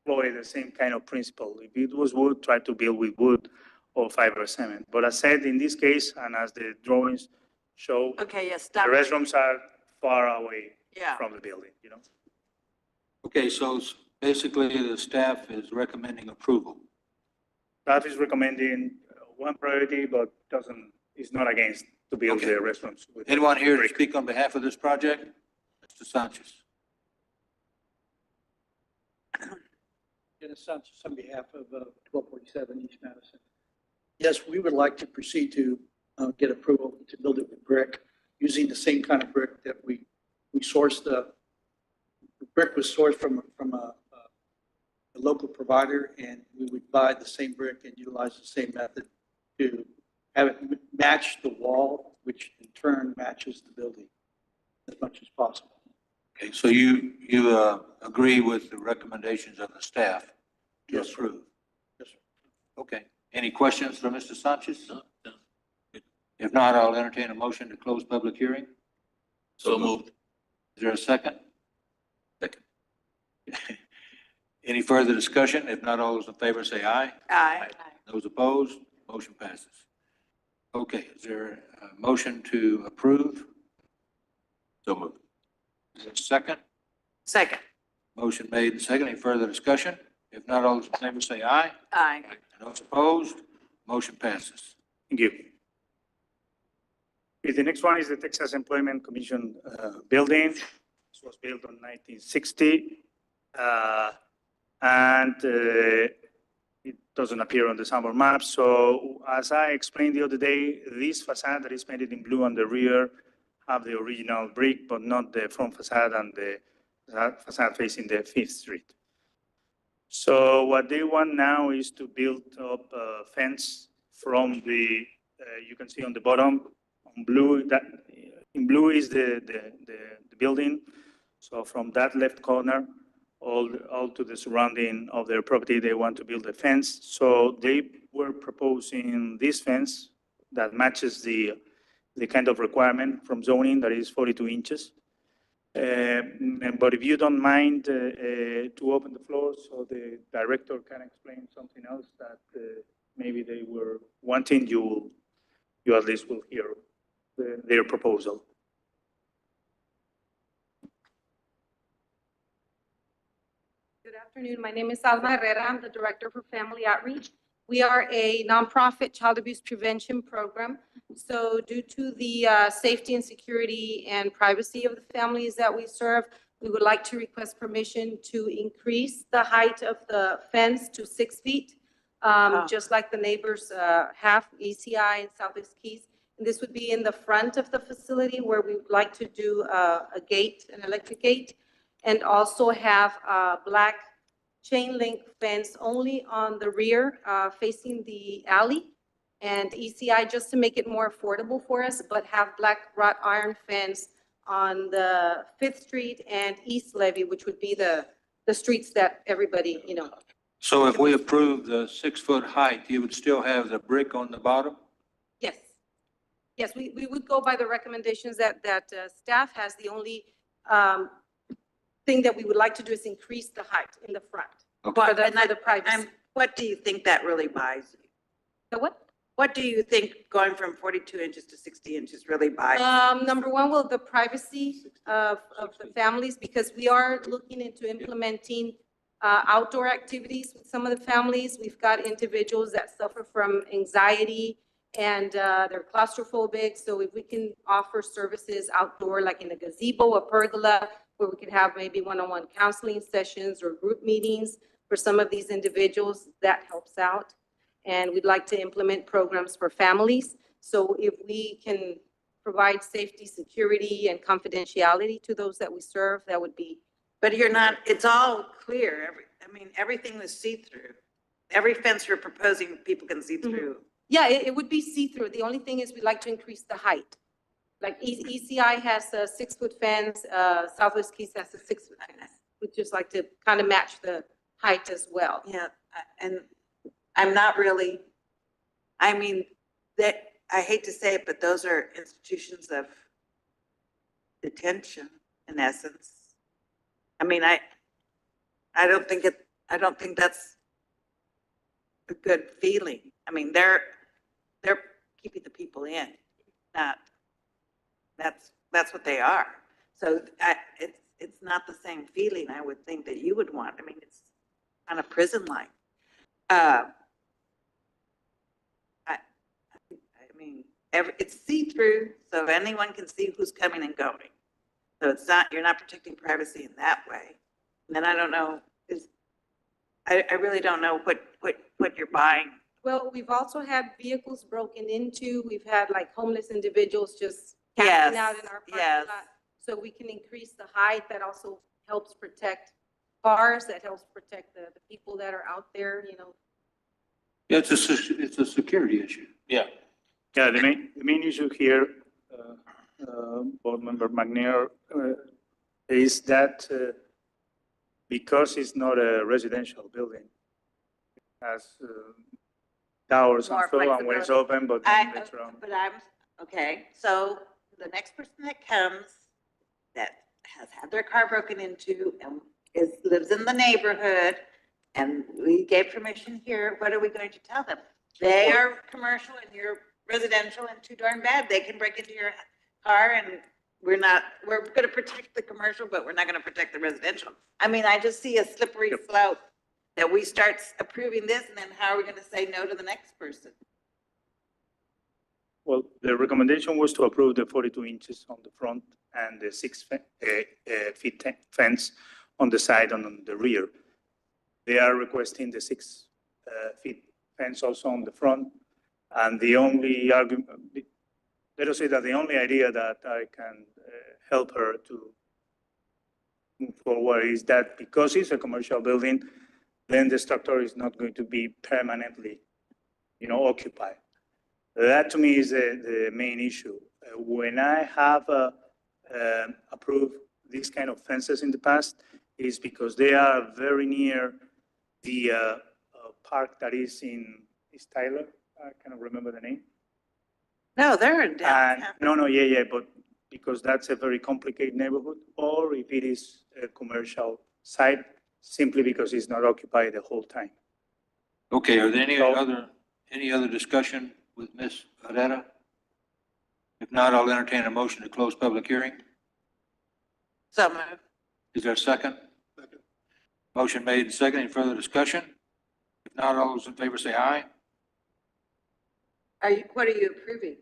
employ the same kind of principle. If it was wood, try to build with wood or fiber cement. But as said, in this case, and as the drawings show, Okay, yes, the stop. restrooms are far away Yeah. from the building, you know? Okay, so basically the staff is recommending approval. Staff is recommending one priority, but is not against to build Okay. the restrooms. with Anyone here to brick. speak on behalf of this project? Mr. Sanchez. Dennis Sanchez on behalf of 1247 East Madison. Yes, we would like to proceed to get approval to build it with brick, using the same kind of brick that we sourced. The brick was sourced from a local provider, and we would buy the same brick and utilize the same method to have it match the wall, which in turn matches the building as much as possible. Okay, so you agree with the recommendations of the staff to Yes, sir. approve? Yes, sir. Okay. Any questions for Mr. Sanchez? No, no. If not, I'll entertain a motion to close public hearing. So moved. Is there a second? Second. Any further discussion? If not, all those in favor say aye. Aye. Those opposed, motion passes. Okay, is there a motion to approve? So moved. Is there a second? Second. Motion made and second. Any further discussion? If not, all those in favor say aye. Aye. And those opposed, motion passes. Thank you. Okay, the next one is the Texas Employment Commission building. This was built in 1960. And it doesn't appear on the sample map. So as I explained the other day, this facade that is painted in blue on the rear have the original brick, but not the front facade and the facade facing the 5th Street. So what they want now is to build up a fence from the, you can see on the bottom, on blue, that in blue is the building. So from that left corner, all to the surrounding of their property, they want to build a fence. So they were proposing this fence that matches the kind of requirement from zoning, that is 42 inches. But if you don't mind to open the floor so the director can explain something else that maybe they were wanting, you at least will hear their proposal. Good afternoon. My name is Alma Herrera. I'm the Director for Family Outreach. We are a nonprofit child abuse prevention program. So due to the safety and security and privacy of the families that we serve, we would like to request permission to increase the height of the fence to 6 feet, just like the neighbors have, ECI and Southeast Keys. This would be in the front of the facility where we would like to do a gate, an electric gate, and also have a black chain link fence only on the rear facing the alley. And ECI, just to make it more affordable for us, but have black wrought iron fence on the Fifth Street and East Levy, which would be the streets that everybody, you know. So if we approve the 6-foot height, you would still have the brick on the bottom? Yes. Yes, we would go by the recommendations that staff has. The only thing that we would like to do is increase the height in the front. Okay. For the privacy. What do you think that really buys you? The what? What do you think going from 42 inches to 60 inches really buys? Number one, well, the privacy of the families, because we are looking into implementing outdoor activities with some of the families. We've got individuals that suffer from anxiety and they're claustrophobic. So if we can offer services outdoor, like in a gazebo, a pergola, where we could have maybe one-on-one counseling sessions or group meetings for some of these individuals, that helps out. And we'd like to implement programs for families. So if we can provide safety, security, and confidentiality to those that we serve, that would be. But you're not, it's all clear. Everything is see-through. Every fence you're proposing, people can see through. Yeah, it would be see-through. The only thing is we'd like to increase the height. Like ECI has a 6-foot fence, Southwest Keys has a 6-foot fence. We'd just like to kind of match the height as well. Yeah, and I'm not really, that, I hate to say it, but those are institutions of detention in essence. I don't think that's a good feeling. They're keeping the people in, that's what they are. So it's not the same feeling I would think that you would want. It's kind of prison-like. It's see-through, so anyone can see who's coming and going. So you're not protecting privacy in that way. And then I don't know, I really don't know what you're buying. Well, we've also had vehicles broken into. We've had like homeless individuals just camping out in our parking lot. So we can increase the height. That also helps protect cars. That helps protect the people that are out there, Yeah, it's a security issue. Yeah. Yeah, the main issue here, Board Member McNair, is that because it's not a residential building, it has towers and More so on when it's flexibility. open, but then later on. Okay, so the next person that comes that has had their car broken into and lives in the neighborhood, and we gave permission here, what are we going to tell them? They are commercial and you're residential and too darn bad. They can break into your car and we're going to protect the commercial, but we're not going to protect the residential. I just see a slippery slope that we start approving this and then how are we going to say no to the next person? Well, the recommendation was to approve the 42 inches on the front and the 6 feet fence on the side and on the rear. They are requesting the 6 feet fence also on the front. And the only argument, let us say that the only idea that I can help her to move forward is that because it's a commercial building, then the structure is not going to be permanently, occupied. That to me is the main issue. When I have approved these kind of fences in the past, is because they are very near the park that is in East Tyler. I cannot remember the name. No, they're in downtown. No, but because that's a very complicated neighborhood, or if it is a commercial site, simply because it's not occupied the whole time. Okay, are there any other discussion with Ms. Herrera? If not, I'll entertain a motion to close public hearing. So moved. Is there a second? Second. Motion made and second. Any further discussion? If not, all those in favor say aye. What are you approving?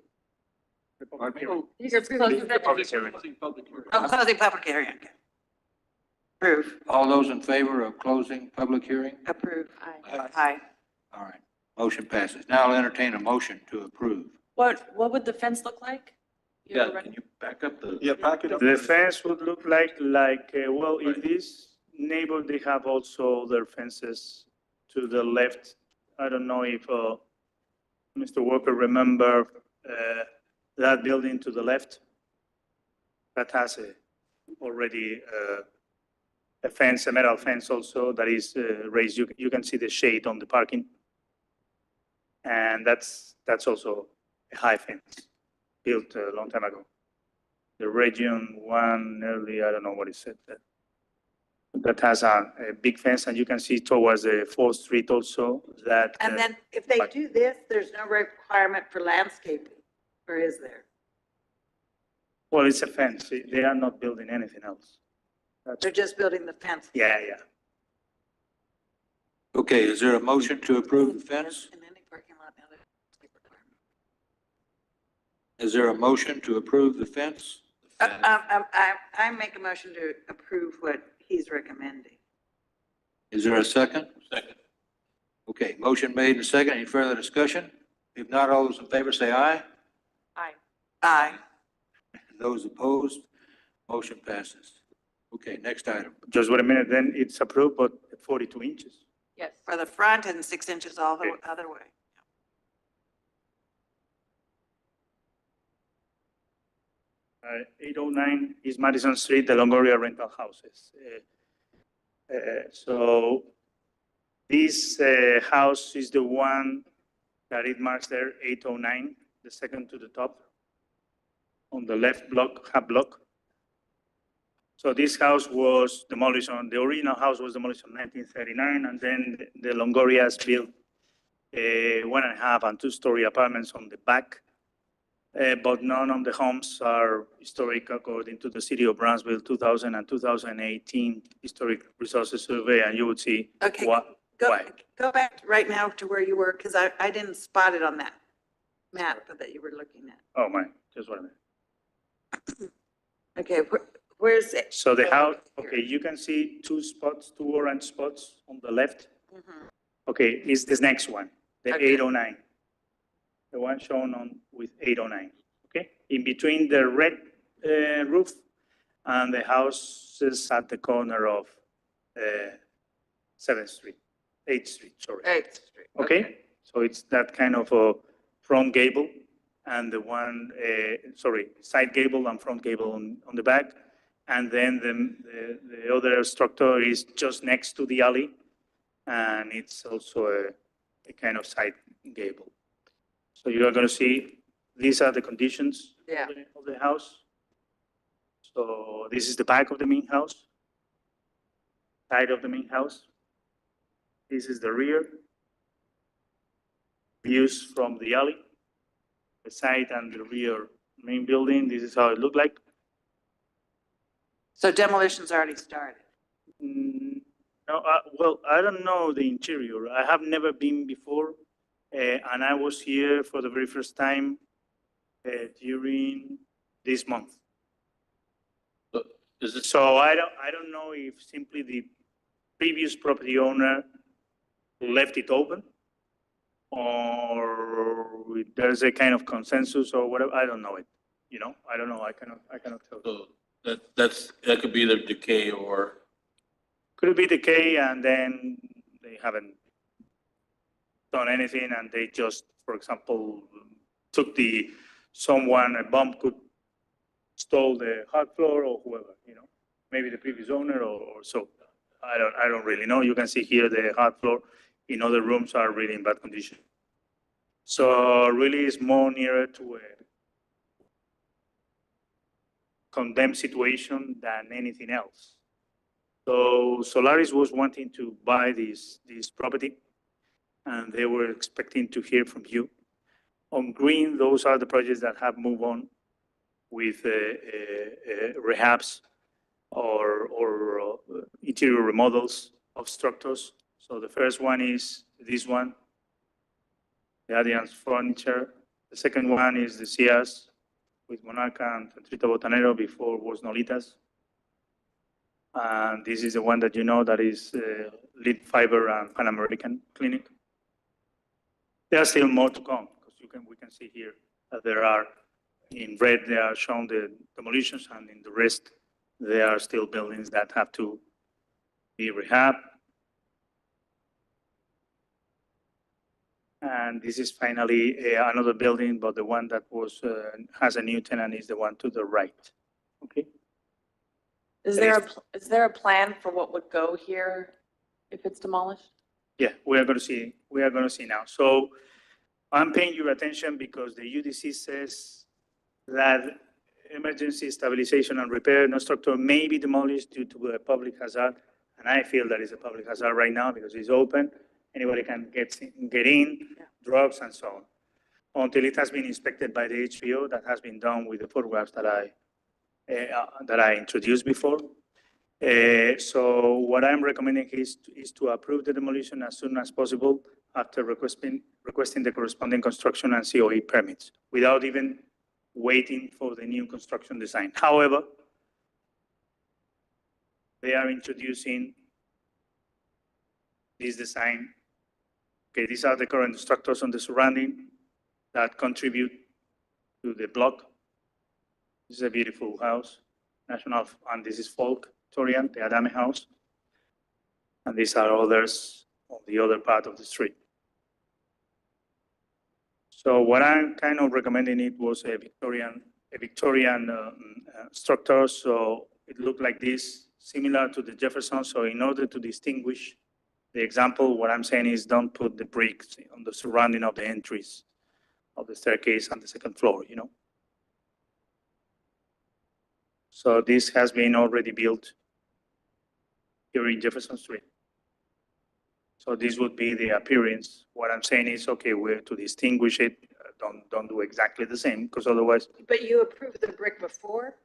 Public hearing. You're Public hearing. Oh, closing public hearing, okay. Approve. All those in favor of closing public hearing? Approve. Aye. Aye. All right, motion passes. Now I'll entertain a motion to approve. What would the fence look like? You know, Yeah, can you back up the? Yeah, pack it up. The fence would look well, in this neighbor, they have also their fences to the left. I don't know if Mr. Walker remember that building to the left? That has already a fence, a metal fence also that is raised. You can see the shade on the parking. And that's also a high fence built a long time ago. The Region 1 early, I don't know what it said there. That has a big fence, and you can see towards the 4th Street also that. And then if they do this, there's no requirement for landscaping, or is there? Well, it's a fence. They are not building anything else. They're just building the fence. Yeah. Okay, is there a motion to approve the fence? In any parking lot, now there's a requirement. Is there a motion to approve the fence? I make a motion to approve what he's recommending. Is there a second? Second. Okay, motion made and second. Any further discussion? If not, all those in favor say aye. Aye. Those opposed, motion passes. Okay, next item. Just wait a minute, then it's approved, but 42 inches. Yes. For the front and 6 inches all the other way. 809 East Madison Street, the Longoria rental houses. So this house is the one that it marks there, 809, the second to the top, on the left block, half block. So this house was demolished the original house was demolished in 1939, and then the Longorias built 1.5 and 2-story apartments on the back. But none of the homes are historic according to the City of Brownsville 2000 and 2018 Historic Resources Survey, and you would see Okay, why. go back right now to where you were, because I didn't spot it on that map that you were looking at. Oh, my, just one minute. Okay, where's it? So the house, okay, you can see 2 orange spots on the left. Mhm. Okay, is this next one, the Okay. 809. The one shown on with 809, okay? In between the red roof and the houses at the corner of 8th Street, sorry. 8th Street. Okay, so it's that kind of a front gable and the one, side gable and front gable on the back. And then the other structure is just next to the alley, and it's also a kind of side gable. So you are going to see, these are the conditions Yeah. of the house. So this is the back of the main house, side of the main house. This is the rear. Views from the alley, the side and the rear main building. This is how it looked like. So demolition's already started. No, well, I don't know the interior. I have never been before, and I was here for the very first time during this month. Is it, So I don't know if simply the previous property owner left it open, or there's a kind of consensus or whatever. I don't know it. You know, I don't know. I cannot tell. so that could be either decay or, Could it be decay and then they haven't done anything and they just, for example, took a bump could stole the hard floor or whoever, you know, maybe the previous owner or so. I don't really know. You can see here the hard floor in other rooms are really in bad condition. So really it's more nearer to a condemned situation than anything else. So Solaris was wanting to buy this property, and they were expecting to hear from you. On green, those are the projects that have moved on with rehabs or interior remodels of structures. So the first one is this one, the Alliance Furniture. The second one is the Sears with Monarca and Centrito Botanero, before was Nolitas. And this is the one that you know that is Lead Fiber and Pan American Clinic. There are still more to come because we can see here There are, in red, they are shown the demolitions, and in the rest, there are still buildings that have to be rehabbed. And this is finally another building, but the one that was, has a new tenant is the one to the right. Okay? Is there a plan for what would go here if it's demolished? Yeah, we are going to see now. So I'm paying your attention because the UDC says that emergency stabilization and repair, no structure may be demolished due to a public hazard. And I feel that it's a public hazard right now because it's open. Anybody can get in, drugs and so on. Until it has been inspected by the HPO, that has been done with the photographs that I introduced before. So what I'm recommending is to approve the demolition as soon as possible after requesting the corresponding construction and COE permits without even waiting for the new construction design. However, they are introducing this design. Okay, these are the current structures on the surrounding that contribute to the block. This is a beautiful house, national, and this is Folk Torian, the Adame house. And these are others on the other part of the street. So what I'm kind of recommending it was a Victorian structure. So it looked like this, similar to the Jefferson. So in order to distinguish the example, what I'm saying is don't put the bricks on the surrounding of the entries of the staircase on the second floor, you know. So this has been already built here in Jefferson Street. So this would be the appearance. What I'm saying is, okay, we're to distinguish it. Don't do exactly the same, because otherwise. But you approved the brick before?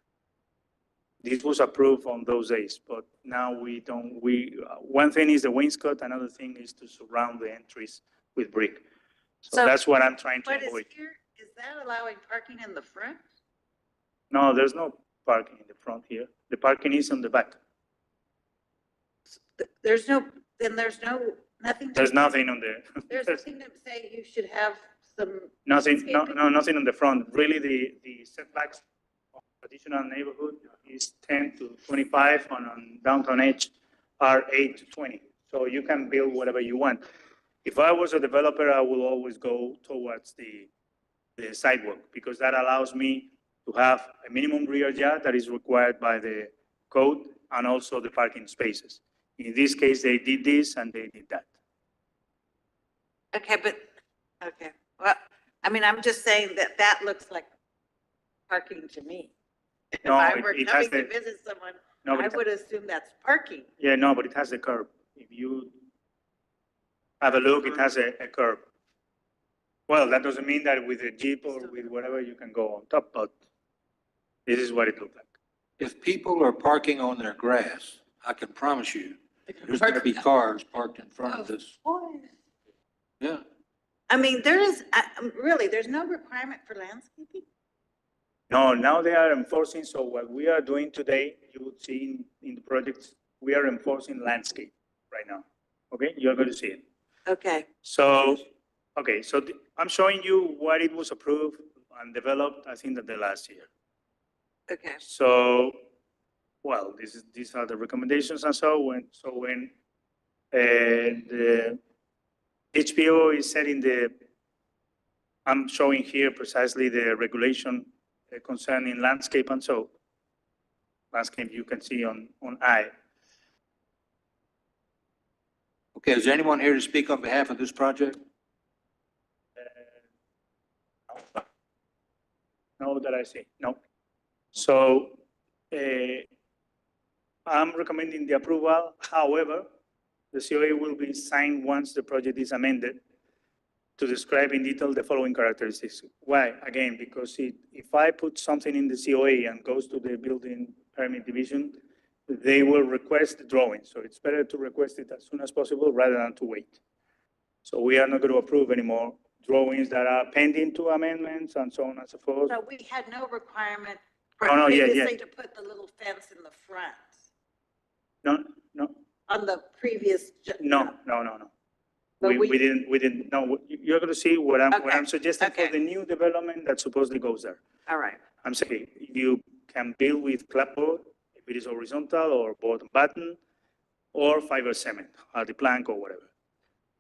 This was approved on those days, but now we don't. One thing is the wainscot, another thing is to surround the entries with brick. So that's what I'm trying to avoid. Is that allowing parking in the front? No, there's no parking in the front here. The parking is on the back. There's nothing. There's nothing on the. There's nothing to say you should have some. Nothing, nothing on the front. Really, the setbacks of traditional neighborhood is 10 to 25, and on downtown edge are 8 to 20. So you can build whatever you want. If I was a developer, I will always go towards the sidewalk because that allows me to have a minimum rear yard that is required by the code and also the parking spaces. In this case, they did this and they did that. Okay, well, I mean, I'm just saying that looks like parking to me. If No, I were it coming has to the- visit someone, No, but I it- would assume that's parking. Yeah, no, but it has a curb. If you have a look, it has a curb. Well, that doesn't mean that with a Jeep or with whatever you can go on top, but this is what it looked like. If people are parking on their grass, I can promise you, there's gonna be cars parked in front of this. Yeah. I mean, really, there's no requirement for landscaping? No, now they are enforcing, so what we are doing today, you would see in the projects, we are enforcing landscape right now. Okay, you're going to see it. Okay, So, okay, so I'm showing you what it was approved and developed, I think that the last year. okay. So, well, these are the recommendations and so when the HPO is setting I'm showing here precisely the regulation concerning landscape and so landscape you can see on I. Okay, is there anyone here to speak on behalf of this project? No, that I see, no. So I'm recommending the approval. However, the COA will be signed once the project is amended to describe in detail the following characteristics. Why? Again, because if I put something in the COA and goes to the building permit division, they will request the drawing. So it's better to request it as soon as possible rather than to wait. So we are not going to approve anymore drawings that are pending to amendments and so on and so forth. So we had no requirement Oh, no, yeah, previously to put the little fence in the front No, no, on the previous. no. But We didn't, no, you're gonna see what I'm Okay, suggesting for okay. the new development that supposedly goes there. All right. I'm saying you can build with clapboard, if it is horizontal or board and batten, or fiber cement, the plank or whatever.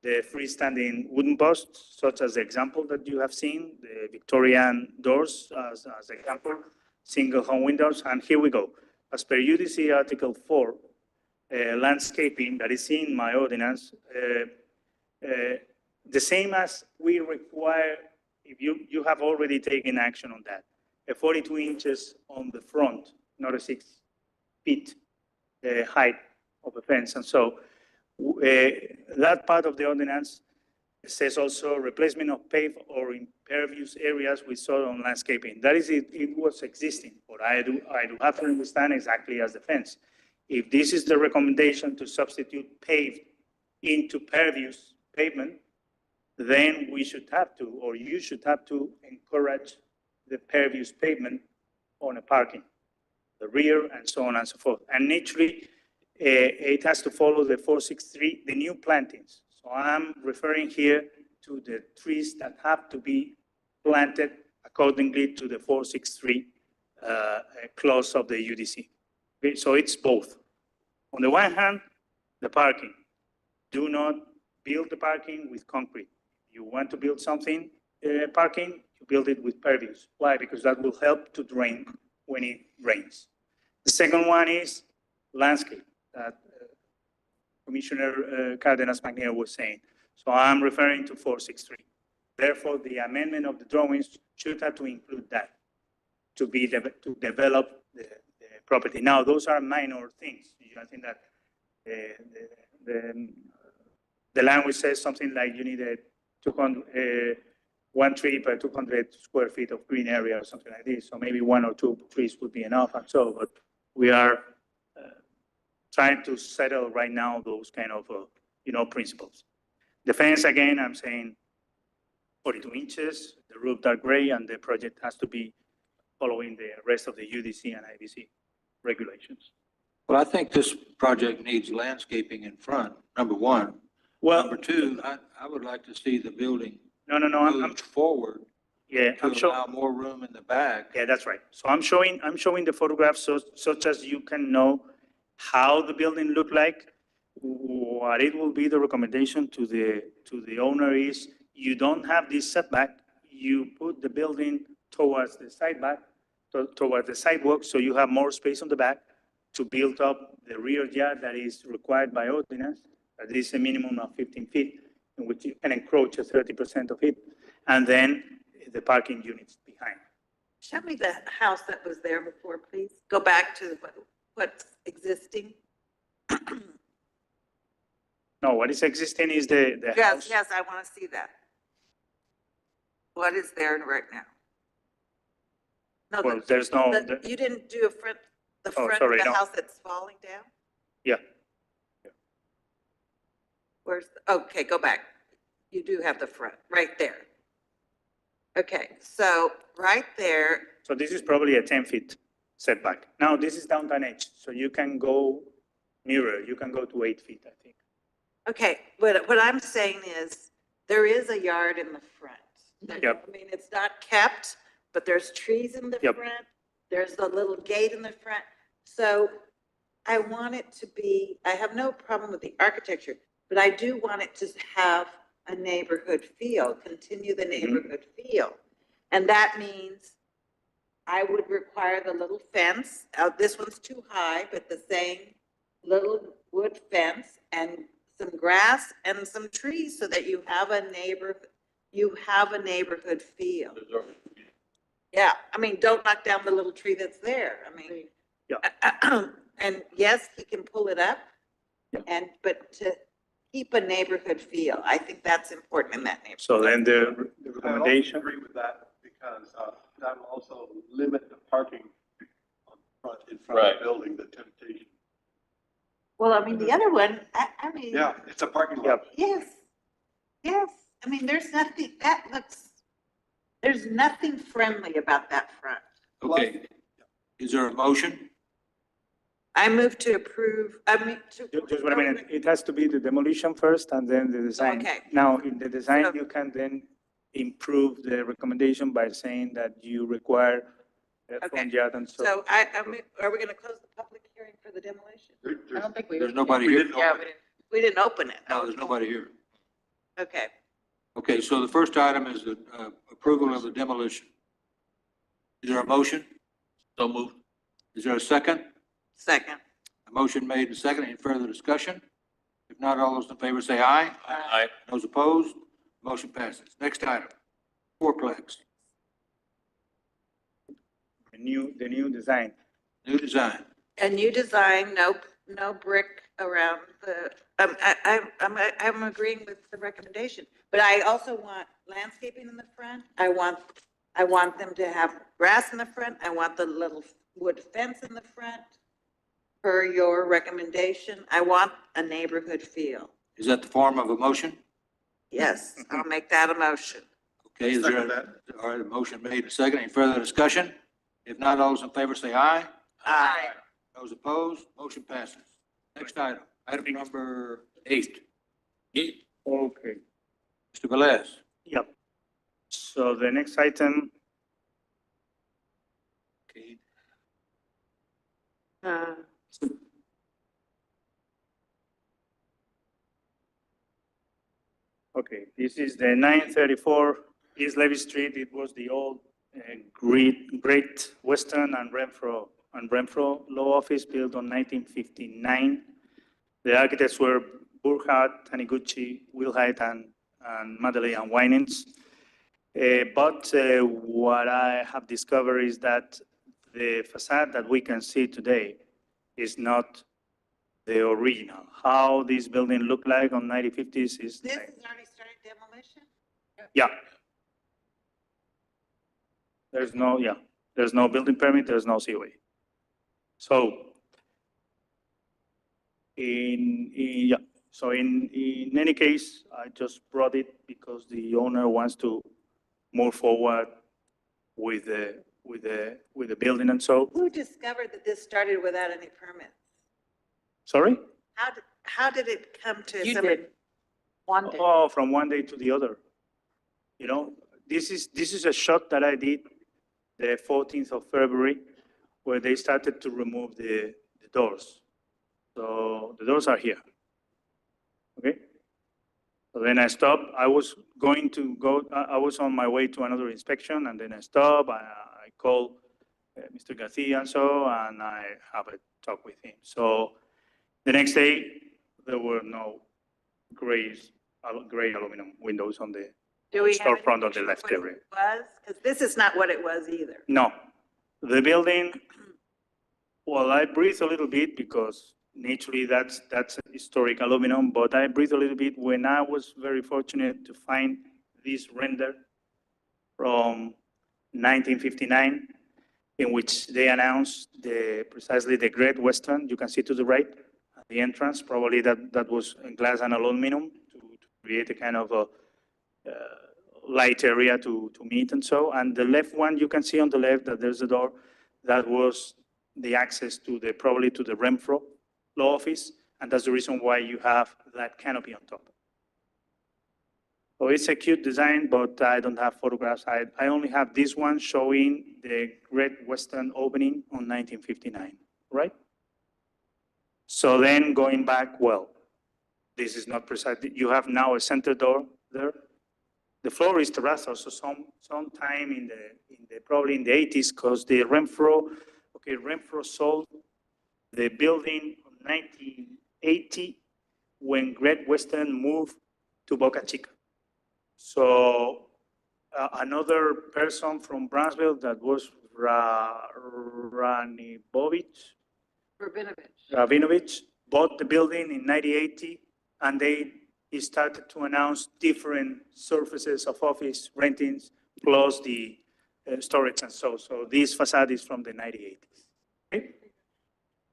The freestanding wooden posts, such as the example that you have seen, the Victorian doors as example, single home windows, and here we go. As per UDC Article 4, landscaping that is in my ordinance, the same as we require, if you have already taken action on that, a 42 inches on the front, not a 6 feet height of a fence. And so that part of the ordinance says also replacement of paved or impervious areas with soil on landscaping. That is, it was existing, but I do have to understand exactly as the fence. If this is the recommendation to substitute paved into pervious pavement, then we should have to, or you should have to encourage the pervious pavement on a parking, the rear and so on and so forth. And naturally, it has to follow the 463, the new plantings. So I'm referring here to the trees that have to be planted accordingly to the 463 clause of the UDC. Okay, so it's both. On the one hand, the parking. Do not build the parking with concrete. You want to build something, parking, you build it with pervious. Why? Because that will help to drain when it rains. The second one is landscape that Commissioner Cardenas Magnier was saying. So I'm referring to 463. Therefore, the amendment of the drawings should have to include that to develop the property. Now, those are minor things. I think that the language says something like you need 1 tree per 200 square feet of green area or something like this. So maybe 1 or 2 trees would be enough. And so, but we are trying to settle right now those kind of, principles. The fence, again, I'm saying 42 inches, the roof dark gray, and the project has to be following the rest of the UDC and IBC regulations. Well, I think this project needs landscaping in front, number one. Well, Number two, I would like to see the building no, I'm moved forward yeah, I'm to sure. allow more room in the back. Yeah, that's right. So I'm showing the photographs such as you can know how the building look like. What it will be the recommendation to the owner is you don't have this setback. You put the building towards the towards the sidewalk, so you have more space on the back to build up the rear yard that is required by ordinance. That is a minimum of 15 feet, in which you can encroach 30% of it, and then the parking units behind. Show me the house that was there before, please. Go back to what's existing. No, what is existing is the Yes, house. yes, I want to see that. What is there right now? No, Well, there's no, you didn't do the Oh, front sorry, of the no. house that's falling down? yeah, Okay, go back. You do have the front, right there. Okay, so right there, so this is probably a 10-feet setback. Now, this is downtown edge, so you can go nearer, you can go to 8 feet, I think. okay, what I'm saying is, there is a yard in the front. Yep. I mean, it's not kept, but there's trees in the Yep. front, there's a little gate in the front. So I want it to be, I have no problem with the architecture, but I do want it to have a neighborhood feel, continue the neighborhood feel. And that means I would require the little fence. This one's too high, but the same little wood fence and some grass and some trees so that you have a neighborhood feel. Yeah, I mean, don't knock down the little tree that's there. I mean, and yes, he can pull it up. But to keep a neighborhood feel, I think that's important in that neighborhood. So then the I also recommendation, agree with that because that will also limit the parking in front of the building, the temptation. Well, I mean, the other one, I mean. Yeah, it's a parking lot. Yes, yes. I mean, there's nothing friendly about that front. Okay, is there a motion? I move to approve, I mean, to. Just wait a minute, it has to be the demolition first and then the design. Okay. Now, in the design, So- you can then improve the recommendation by saying that you require front yard and so. So are we going to close the public hearing for the demolition? I don't think we. There's nobody here. Yeah, we didn't. We didn't open it. No, there's nobody here. Okay. Okay, so the first item is the approval of the demolition. Is there a motion? So moved. Is there a second? Second. A motion made and second. Any further discussion? If not, all those in favor say aye. Aye. Those opposed, motion passes. Next item, fourplex, The new design. new design. A new design, no brick around the, I'm agreeing with the recommendation, but I also want landscaping in the front. I want them to have grass in the front. I want the little wood fence in the front. Per your recommendation, I want a neighborhood feel. Is that the form of a motion? Yes, I'll make that a motion. Okay, is there, all right, a motion made and second. Any further discussion? If not, all those in favor say aye. Aye. Those opposed, motion passes. Next item, item number 8. Okay. Mr. Velez. Yep. So the next item, Okay. okay, this is the 934 East Levy Street. It was the old Great Western and Renfro Law Office built on 1959. The architects were Burkhardt, Taniguchi, Wilhite, and Madeleine Winans. But what I have discovered is that the facade that we can see today is not the original. How this building looked like on 1950s is. This has already started demolition? Yeah. There's no building permit, there's no COA. So in any case, I just brought it because the owner wants to move forward with the building and so. Who discovered that this started without any permits? Sorry? How did it come to You somebody? did. One day. Oh, from one day to the other. You know, this is a shot that I did the 14th of February, where they started to remove the doors. So the doors are here. Okay? So then I stopped. I was I was on my way to another inspection, and then I stopped. I called Mr. Garcia and I have a talk with him. So the next day, there were no gray aluminum windows on the Do we have any storefront on the picture of left what it area. was? Because this is not what it was either. No, the building, well, I breathe a little bit because naturally that's historic aluminum, but I breathe a little bit when I was very fortunate to find this render from 1959, in which they announced precisely the Great Western. You can see to the right, at the entrance, probably that was glass and aluminum to create a kind of a light area to meet and so. And the left one, you can see on the left that there's a door that was the access to probably to the Renfro Law Office. And that's the reason why you have that canopy on top. So it's a cute design, but I don't have photographs. I only have this one showing the Great Western opening on 1959, right? So then going back, well, this is not precise. You have now a center door there. The floor is terrazzo, so sometime in the probably in the 80s, because the Renfro sold the building in 1980 when Great Western moved to Boca Chica. So another person from Brownsville, that was Rabinovich, bought the building in 1980, and they started to announce different surfaces of office rentings plus the storage and so. So this facade is from the 1980s. Okay?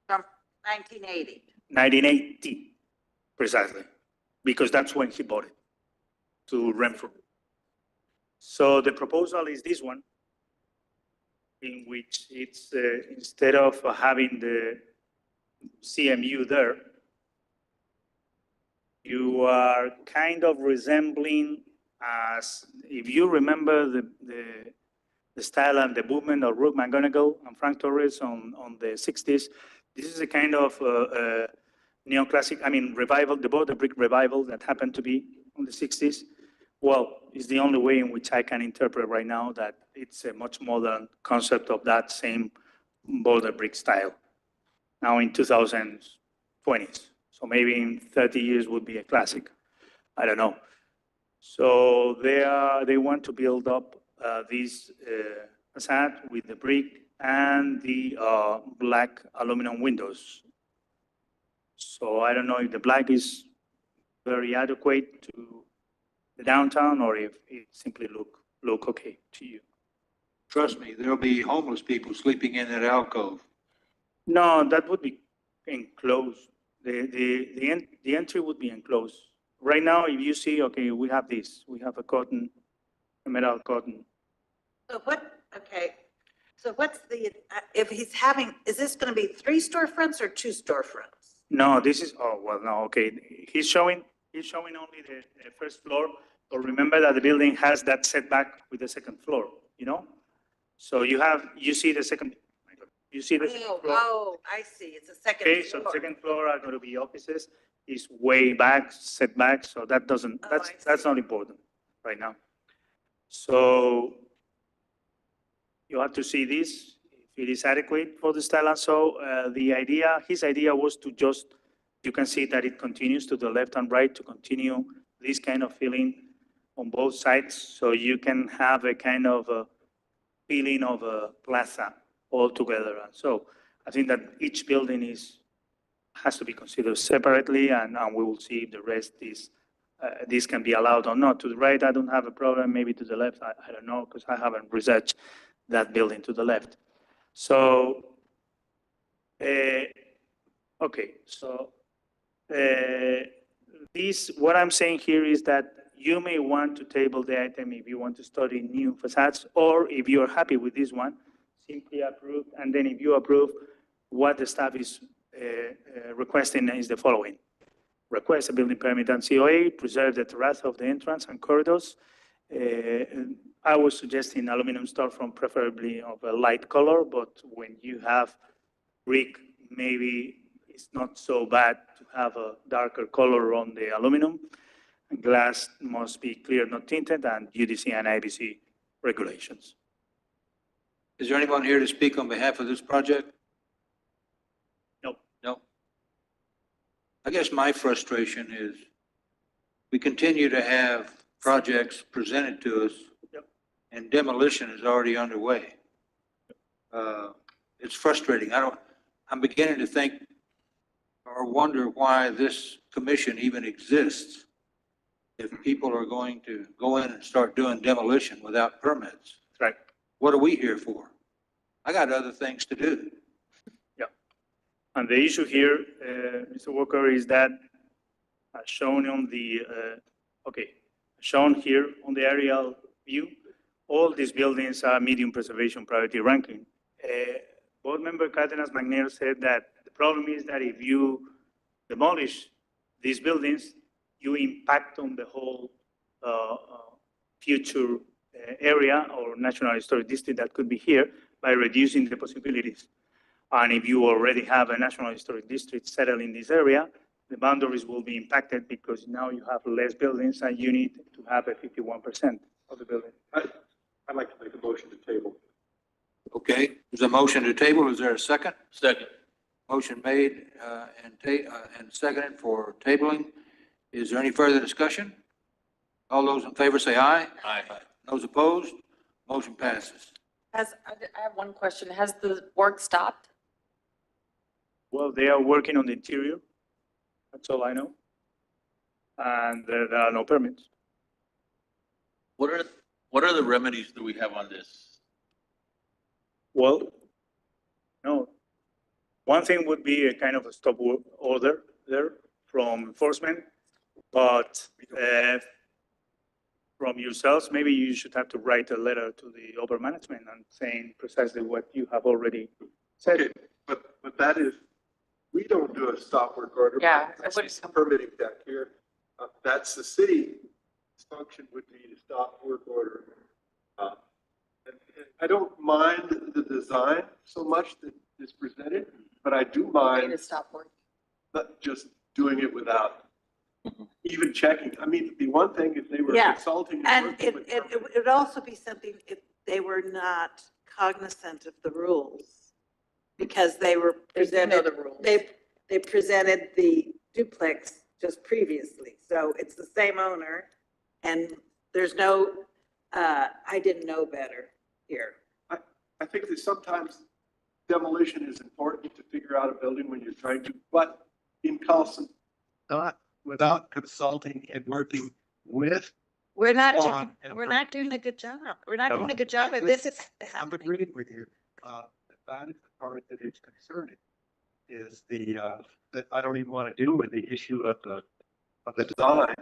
From 1980. 1980, precisely, because that's when he bought it to Renfro. So the proposal is this one, in which it's instead of having CMU there, you are kind of resembling as, if you remember the style and the movement of Ruth McGonigal and Frank Torres on the 60s, this is a kind of neoclassic, I mean, revival, the border brick revival that happened to be on the 60s. Well, it's the only way in which I can interpret right now that it's a much modern concept of that same border brick style. Now in 2020s, so maybe in 30 years would be a classic. I don't know. So they want to build up this facade with the brick and the black aluminum windows. So I don't know if the black is very adequate to the downtown or if it simply look okay to you. Trust me, there'll be homeless people sleeping in that alcove. No, that would be enclosed. The entry would be enclosed. Right now, if you see, okay, we have this. We have a metal curtain. So so what's the, if he's having, is this going to be 3 storefronts or 2 storefronts? No, this is, oh, well, no, okay. He's showing only the first floor, but remember that the building has that setback with the second floor, you know? So you see the second floor. Oh, I see. It's a second Okay, floor. so the second floor are going to be offices. It's way back, setback, so that doesn't, that's not important right now. So you have to see this, if it is adequate for the style. And so his idea was to just, you can see that it continues to the left and right to continue this kind of feeling on both sides. So you can have a kind of a feeling of a plaza all together. And so I think that each building has to be considered separately, and we will see if the rest is, this can be allowed or not. To the right, I don't have a problem. Maybe to the left, I don't know, because I haven't researched that building to the left. So, okay, so what I'm saying here is that you may want to table the item if you want to study new facades, or if you're happy with this one, simply approve. And then if you approve, what the staff is requesting is the following. Request a building permit and COA, preserve the terrace of the entrance and corridors. I was suggesting aluminum storefront, preferably of a light color, but when you have brick, maybe it's not so bad to have a darker color on the aluminum. And glass must be clear, not tinted, and UDC and IBC regulations. Is there anyone here to speak on behalf of this project? No. I guess my frustration is we continue to have projects presented to us, and demolition is already underway. It's frustrating. I'm beginning to think or wonder why this commission even exists if people are going to go in and start doing demolition without permits. Right. What are we here for? I got other things to do. Yeah. And the issue here, Mr. Walker, is that shown on the, shown here on the aerial view, all these buildings are medium preservation priority ranking. Board member Cardenas McNair said that the problem is that if you demolish these buildings, you impact on the whole future area or National Historic District that could be here by reducing the possibilities. And if you already have a National Historic District settled in this area, the boundaries will be impacted because now you have less buildings and you need to have a 51% of the building. I'd like to make a motion to table. Okay, there's a motion to table. Is there a second? Second. Motion made and seconded for tabling. Is there any further discussion? All those in favor say aye. Aye. Those opposed, motion passes. I have one question. Has the work stopped? Well, they are working on the interior. That's all I know. And there are no permits. What are the remedies that we have on this? Well, no. One thing would be a kind of a stop work order there from enforcement, but from yourselves, maybe you should have to write a letter to the upper management and saying precisely what you have already said. Okay, but that is, we don't do a stop work order. Yeah, That's it wouldn't come- permitting back here. That's the city's function would be to stop work order. And I don't mind the design so much that is presented, but I do Way mind to stop work. not just doing it without even checking. I mean, the one thing if they were Yeah, consulting. And working with it would also be something if they were not cognizant of the rules. Because they were They do know presented, the rules. they presented the duplex just previously. So it's the same owner and there's no, I didn't know better here. I think that sometimes demolition is important to figure out a building when you're trying to, but in constant, not without consulting and working with. We're not, On and we're not doing a good job. We're not doing a good job at this. Is I'm happening. agreeing with you. That is the part that is concerning, is that I don't even want to deal with the issue of the design,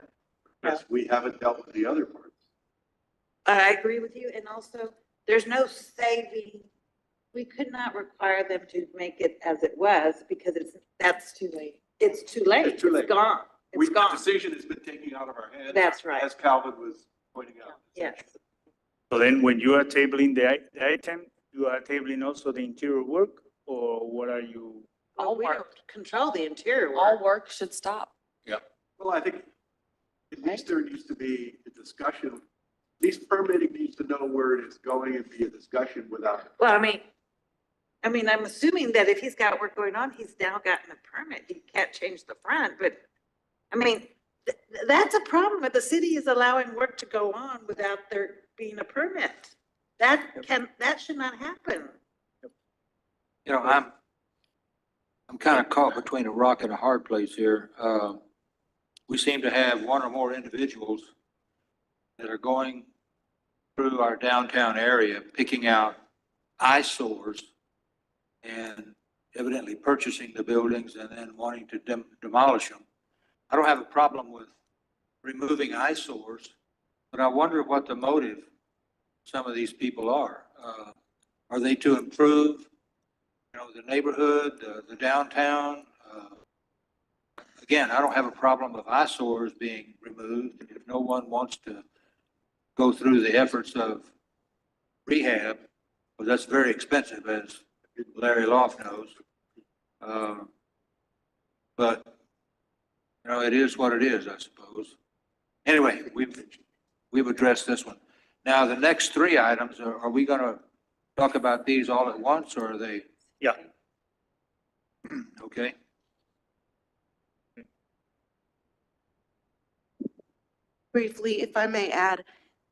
because we haven't dealt with the other parts. I agree with you. And also, there's no saving. We could not require them to make it as it was because that's too late. It's too late. It's too late. It's gone. It's The gone. decision has been taken out of our hands. That's right. As Calvin was pointing out. Yes. So then when you are tabling the item, you are tabling also the interior work, or what are you? Well, we don't control the interior All work. work should stop. Well, I think at least there needs to be a discussion. At least permitting needs to know where it is going and be a discussion without. Well, I mean, I'm assuming that if he's got work going on, he's now gotten a permit. He can't change the front, but I mean, that's a problem. If the city is allowing work to go on without there being a permit. That should not happen. You know, I'm kind of caught between a rock and a hard place here. We seem to have one or more individuals that are going through our downtown area, picking out eyesores and evidently purchasing the buildings and then wanting to demolish them. I don't have a problem with removing eyesores, but I wonder what the motive some of these people are. Are they to improve, the neighborhood, the downtown? Again, I don't have a problem with eyesores being removed if no one wants to go through the efforts of rehab, but that's very expensive, as Larry Loft knows. But, it is what it is, I suppose. Anyway, we've addressed this one. Now, the next three items, are we going to talk about these all at once, or are they? Yeah. Okay. Briefly, if I may add,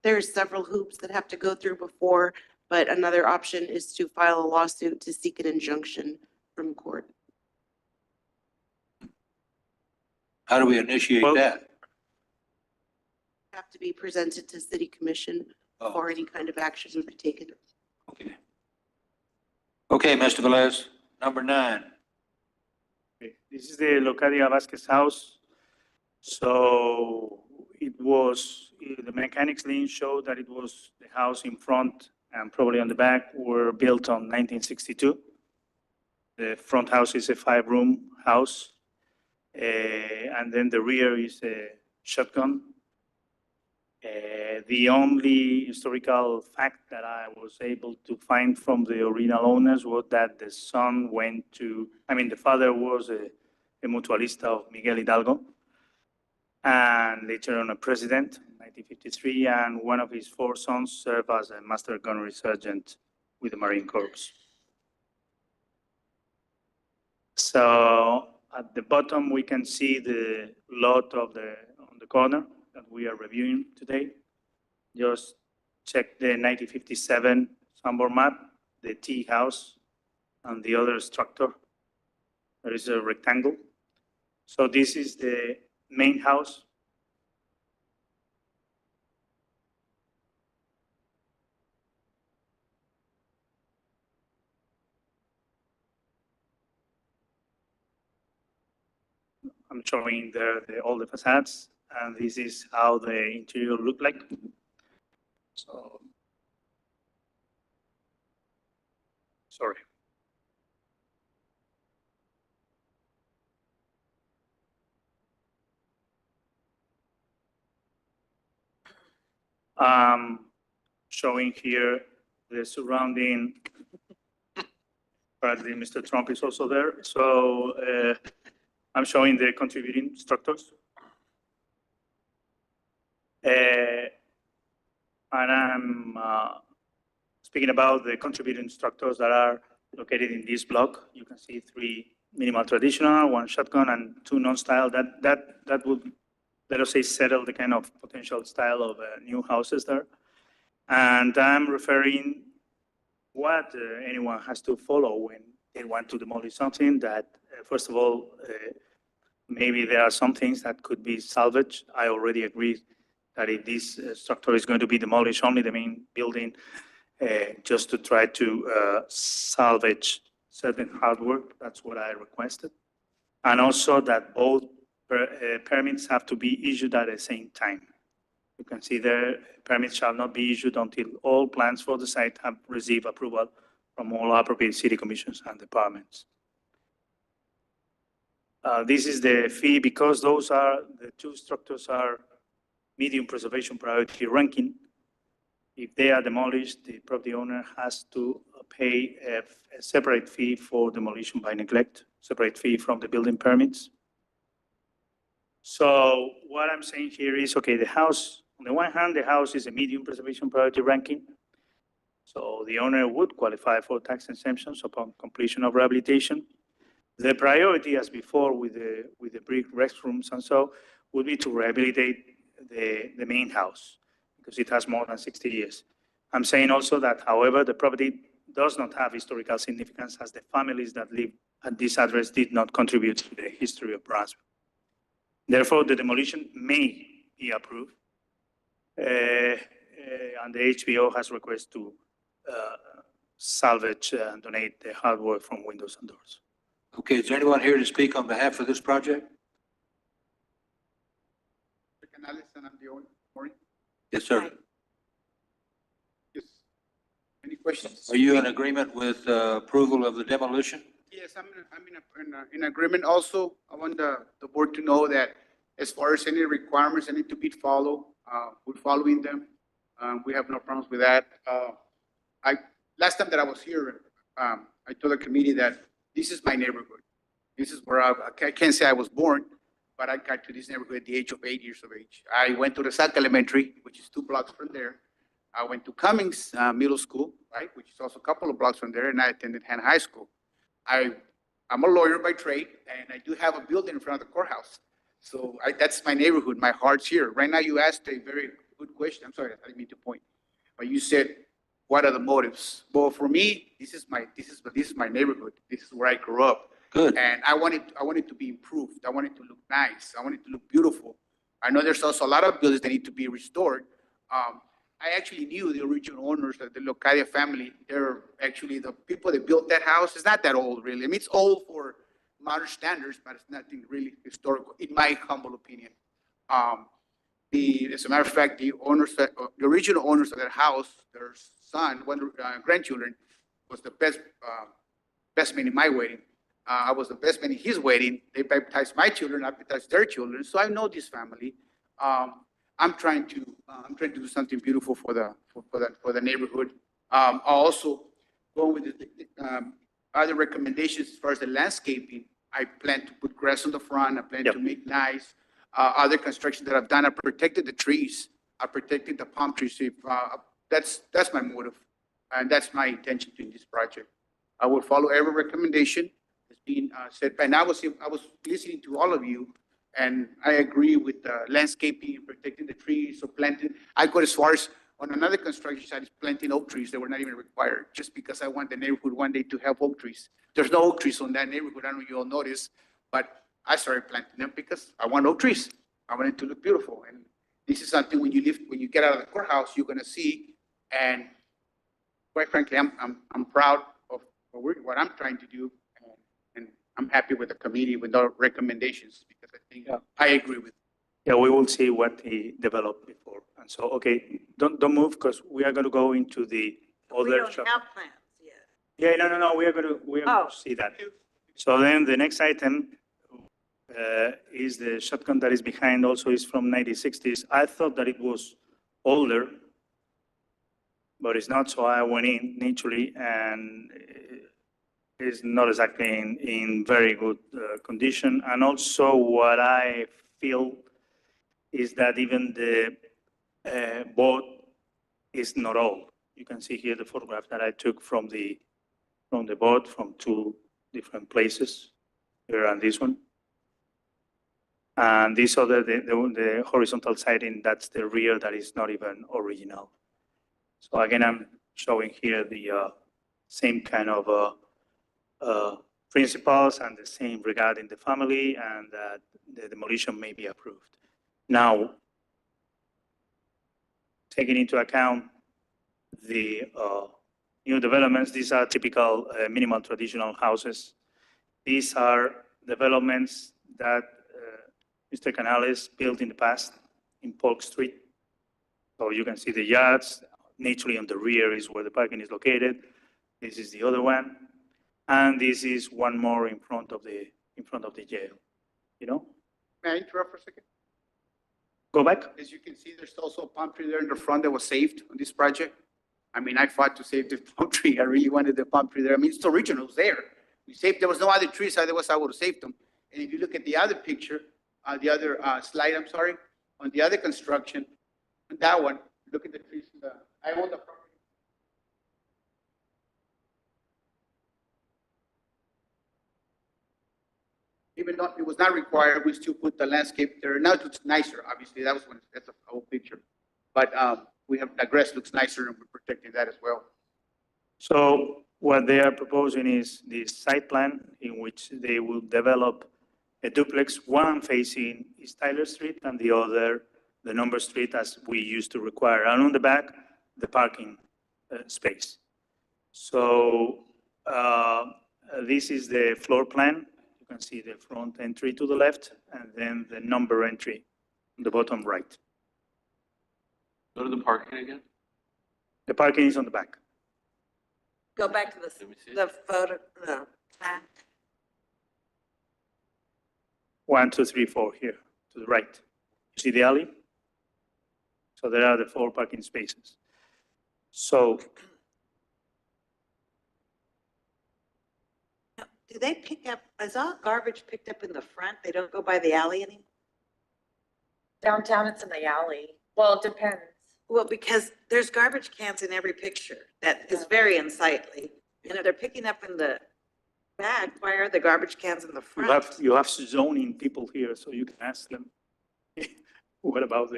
there's several hoops that have to go through before, but another option is to file a lawsuit to seek an injunction from court. How do we initiate Well- that? Have to be presented to city commission before any kind of action would be taken. Okay. Okay, Mr. Velez, number 9. Okay, this is the Locadia Vasquez house. So it was, the mechanics lien showed that it was the house in front and probably on the back were built on 1962. The front house is a 5-room house. And then the rear is a shotgun. The only historical fact that I was able to find from the original owners was that the father was a mutualista of Miguel Hidalgo, and later on a president in 1953, and one of his 4 sons served as a master gunnery sergeant with the Marine Corps. So at the bottom, we can see the lot on the corner that we are reviewing today. Just check the 1957 Sanborn map, the T house, and the other structure. There is a rectangle. So this is the main house. I'm showing all the facades, and this is how the interior looked like. So, sorry. Showing here the surrounding, apparently Mr. Trump is also there. So I'm showing the contributing structures. And I'm speaking about the contributing structures that are located in this block. You can see 3 minimal traditional, 1 shotgun, and 2 non-style. That would, let us say, settle the kind of potential style of new houses there. And I'm referring what anyone has to follow when they want to demolish something that, first of all, maybe there are some things that could be salvaged. I already agree that if this structure is going to be demolished, only the main building, just to try to salvage certain hardware. That's what I requested. And also that both permits have to be issued at the same time. You can see there, permits shall not be issued until all plans for the site have received approval from all appropriate city commissions and departments. This is the fee because those are, the 2 structures are medium preservation priority ranking. If they are demolished, the property owner has to pay a separate fee for demolition by neglect, separate fee from the building permits. So what I'm saying here is, okay, the house, on the one hand, the house is a medium preservation priority ranking. So the owner would qualify for tax exemptions upon completion of rehabilitation. The priority, as before with the brick restrooms and so, would be to rehabilitate the main house because it has more than 60 years. I'm saying also that, however, the property does not have historical significance as the families that live at this address did not contribute to the history of Brownsville. Therefore, the demolition may be approved. And the HBO has requested to salvage and donate the hardware from windows and doors. Okay, is there anyone here to speak on behalf of this project? Canales, and I'm the owner. Morning. Yes, sir. Yes. Any questions? Are you in agreement with approval of the demolition? Yes, I'm in agreement. Also, I want the board to know that as far as any requirements that need to be followed, we're following them. We have no problems with that. Last time that I was here, I told the committee that this is my neighborhood. This is where I can't say I was born, but I got to this neighborhood at the age of 8 years of age. I went to the Sac Elementary, which is 2 blocks from there. I went to Cummings Middle School, right, which is also a couple of blocks from there, and I attended Hannah High School. I'm a lawyer by trade, and I do have a building in front of the courthouse. So that's my neighborhood. My heart's here. Right now, you asked a very good question. I'm sorry, I didn't mean to point, but you said, what are the motives? Well, for me, this is my neighborhood. This is where I grew up. Good. And I want it to be improved. I want it to look nice. I want it to look beautiful. I know there's also a lot of buildings that need to be restored. I actually knew the original owners of the Locadia family. They're actually the people that built that house. It's not that old, really. I mean, it's old for modern standards, but it's nothing really historical, in my humble opinion. As a matter of fact, the original owners of that house, their son, grandchildren, was the best man in my wedding. I was the best man in his wedding. They baptized my children, I baptized their children. So I know this family. I'm trying to do something beautiful for the neighborhood. Also, going with the other recommendations as far as the landscaping, I plan to put grass on the front. I plan to make nice. Other construction that I've done, I protected the trees. I protected the palm trees. That's my motive, and that's my intention in this project. I will follow every recommendation that's being said. And I was listening to all of you, and I agree with landscaping, protecting the trees, or planting. I go as far as on another construction site is planting oak trees that were not even required, just because I want the neighborhood one day to have oak trees. There's no oak trees on that neighborhood. I don't know if you all noticed, but I started planting them because I want oak trees. I want it to look beautiful. And this is something when you get out of the courthouse, you're gonna see. And quite frankly, I'm proud of what I'm trying to do. And I'm happy with the committee, with our recommendations, because I think I agree with. Yeah, we will see what he developed before. And so, okay, don't move because we are going to go into the We other. don't have plans yet. Yeah, no, we are going to see that. So then the next item is the shotgun that is behind, also is from 1960s. I thought that it was older, but it's not, so I went in naturally, and it's not exactly in very good condition. And also what I feel is that even the boat is not old. You can see here the photograph that I took from the boat from two different places, here and this one. And this other, the horizontal siding, that's the rear that is not even original. So again, I'm showing here the same kind of principles and the same regarding the family, and that the demolition may be approved. Now, taking into account the new developments, these are typical minimal traditional houses. These are developments that Mr. Canales built in the past in Polk Street. So you can see the yards. Naturally, on the rear is where the parking is located. This is the other one, and this is one more in front of the jail. You know. May I interrupt for a second? Go back. As you can see, there's also a palm tree there in the front that was saved on this project. I mean, I fought to save the palm tree. I really wanted the palm tree there. I mean, it's original, it was there. We saved, there was no other trees, otherwise I would have saved them. And if you look at the other picture, the other slide, I'm sorry, on the other construction, on that one, look at the trees. I own the property. Even though it was not required, we still put the landscape there. Now it looks nicer, obviously. That was when, that's an old picture. But we have, the grass looks nicer and we're protecting that as well. So what they are proposing is this site plan in which they will develop a duplex, one facing East Tyler Street and the other, the number street as we used to require. And on the back, the parking space. So this is the floor plan. You can see the front entry to the left and then the number entry on the bottom right. Go to the parking again. The parking is on the back. Go back to the photo, no. 1, 2, 3, 4 here to the right. You see the alley? So there are the 4 parking spaces. So Do they pick up, is all garbage picked up in the front? They don't go by the alley anymore? Downtown, it's in the alley. Well, it depends. Well, because there's garbage cans in every picture. That is very unsightly. And if they're picking up in the back, why are the garbage cans in the front? you have zoning people here, so you can ask them, what about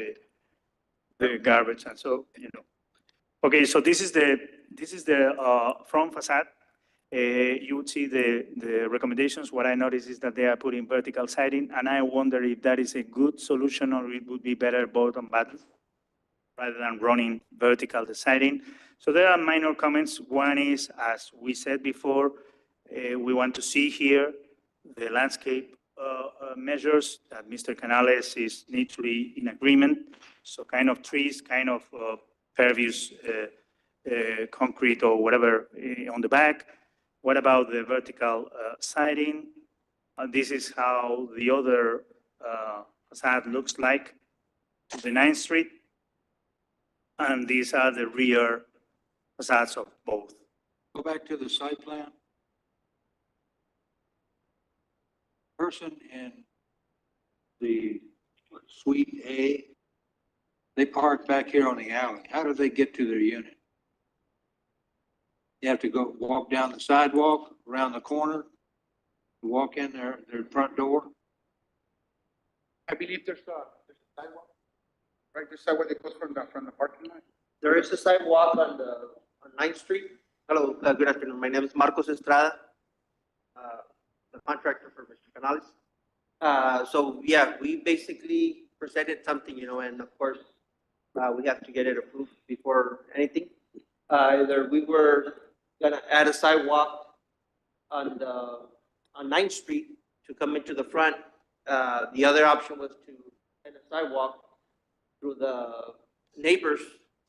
the garbage? And so, you know. Okay, so this is the front facade. You would see the recommendations. What I noticed is that they are putting vertical siding, and I wonder if that is a good solution or it would be better bottom button rather than running vertical the siding. So there are minor comments. One is, as we said before, we want to see here the landscape measures that Mr. Canales is naturally in agreement. So kind of trees, kind of pervious concrete or whatever on the back. What about the vertical siding? This is how the other facade looks like to the 9th Street. And these are the rear facades of both. Go back to the site plan. Person in the suite A, they park back here on the alley. How do they get to their unit? You have to go walk down the sidewalk, around the corner, walk in their front door. I believe there's a sidewalk, right, the side where it goes from the parking lot. There is a sidewalk on 9th Street. Hello, good afternoon. My name is Marcos Estrada, the contractor for Mr. Canales. So yeah, we basically presented something, you know, and of course, we have to get it approved before anything. Either we were gonna add a sidewalk on 9th Street to come into the front. The other option was to add a sidewalk through the neighbor's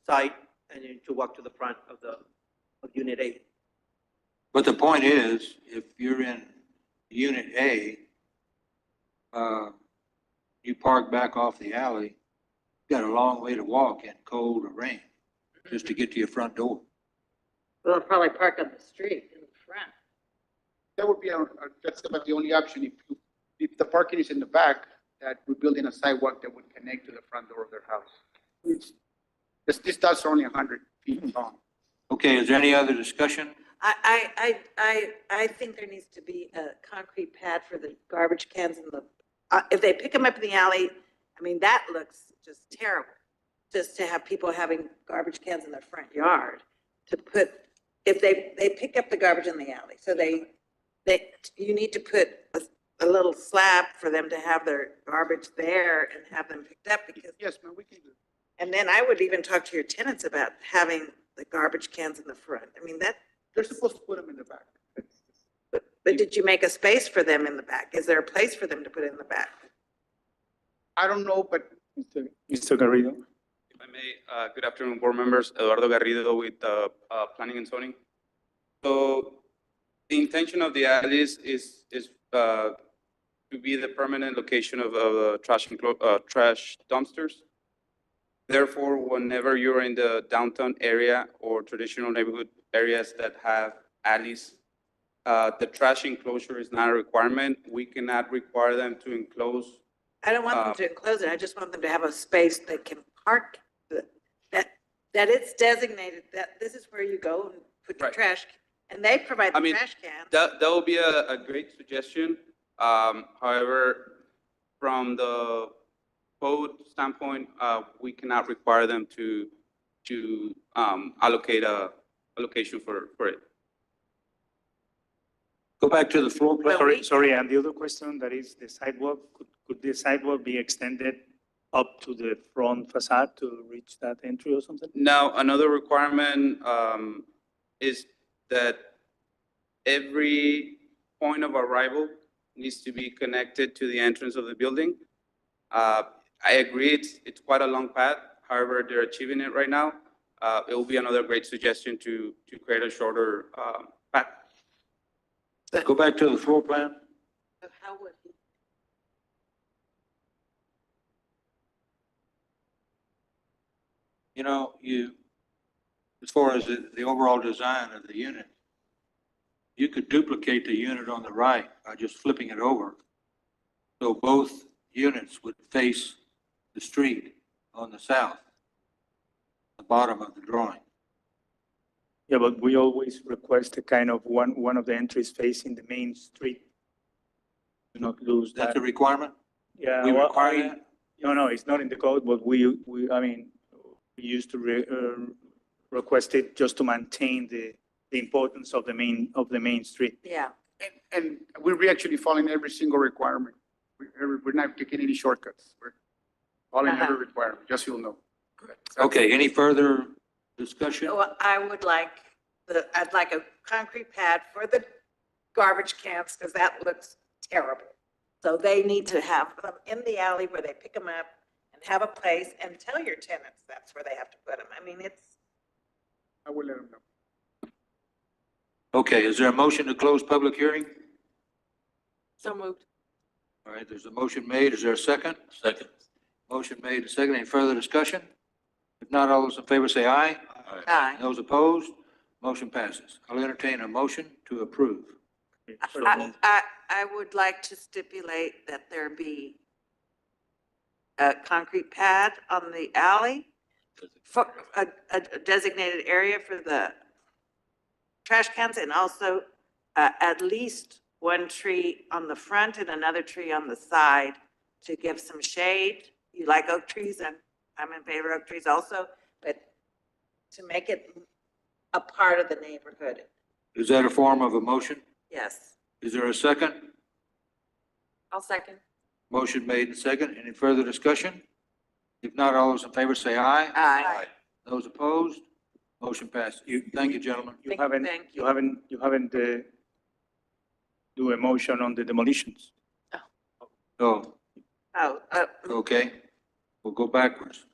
side and then to walk to the front of Unit A. But the point is, if you're in Unit A, you park back off the alley, you got a long way to walk in cold or rain. just to get to your front door. They'll probably park on the street in the front. That would be that's about the only option. If the parking is in the back, that we're building a sidewalk that would connect to the front door of their house. This does only 100 feet long. Okay, is there any other discussion? I think there needs to be a concrete pad for the garbage cans in the, if they pick them up in the alley, I mean, that looks just terrible. Just to have people having garbage cans in their front yard, to put, if they pick up the garbage in the alley, so you need to put a little slab for them to have their garbage there and have them picked up, because. Yes, ma'am, we can do. And then I would even talk to your tenants about having the garbage cans in the front. I mean, that. They're supposed to put them in the back. But did you make a space for them in the back? Is there a place for them to put it in the back? I don't know, but Mr. Garrido? If I may, good afternoon, board members. Eduardo Garrido with Planning and Zoning. So the intention of the alleys is to be the permanent location of trash dumpsters. Therefore, whenever you're in the downtown area or traditional neighborhood areas that have alleys, the trash enclosure is not a requirement. We cannot require them to enclose. I don't want them to enclose it. I just want them to have a space they can park, that it's designated, that this is where you go and put your Right. trash, and they provide I the mean, trash cans. That will be a great suggestion. However, from the code standpoint, we cannot require them to allocate a location for it. Go back to the floor plan. Sorry, and the other question, that is the sidewalk, could the sidewalk be extended up to the front facade to reach that entry or something? Now, another requirement is that every point of arrival needs to be connected to the entrance of the building. I agree, it's quite a long path. However, they're achieving it right now. It will be another great suggestion to create a shorter path. Go back to the floor plan. So how would he? You know, as far as the overall design of the unit, you could duplicate the unit on the right by just flipping it over. So both units would face the street on the south, the bottom of the drawing. Yeah, but we always request a kind of one of the entries facing the main street. Do not lose that. That's a requirement? Yeah. We well, require that? No, it's not in the code, but we used to request it just to maintain the importance of the main street. Yeah. and we're actually following every single requirement. We're not taking any shortcuts. We're following every requirement, just so you'll know. Okay, any further discussion? Well, I'd like a concrete pad for the garbage cans, because that looks terrible. So they need to have them in the alley where they pick them up and have a place, and tell your tenants that's where they have to put them. I mean, I will let them know. Okay, is there a motion to close public hearing? So moved. All right, there's a motion made. Is there a second? Second. Motion made and second. Any further discussion? If not, all those in favor say aye. Aye. Those opposed, motion passes. I'll entertain a motion to approve. I would like to stipulate that there be a concrete pad on the alley, for a designated area for the trash cans, and also at least one tree on the front and another tree on the side to give some shade. You like oak trees, and I'm in favor of oak trees also, but to make it a part of the neighborhood. Is that a form of a motion? Yes. Is there a second? I'll second. Motion made and second. Any further discussion? If not, all those in favor say aye. Aye. Those opposed, motion passes. Thank you, gentlemen. You haven't do a motion on the demolitions. Oh, Oh, okay. We'll go backwards.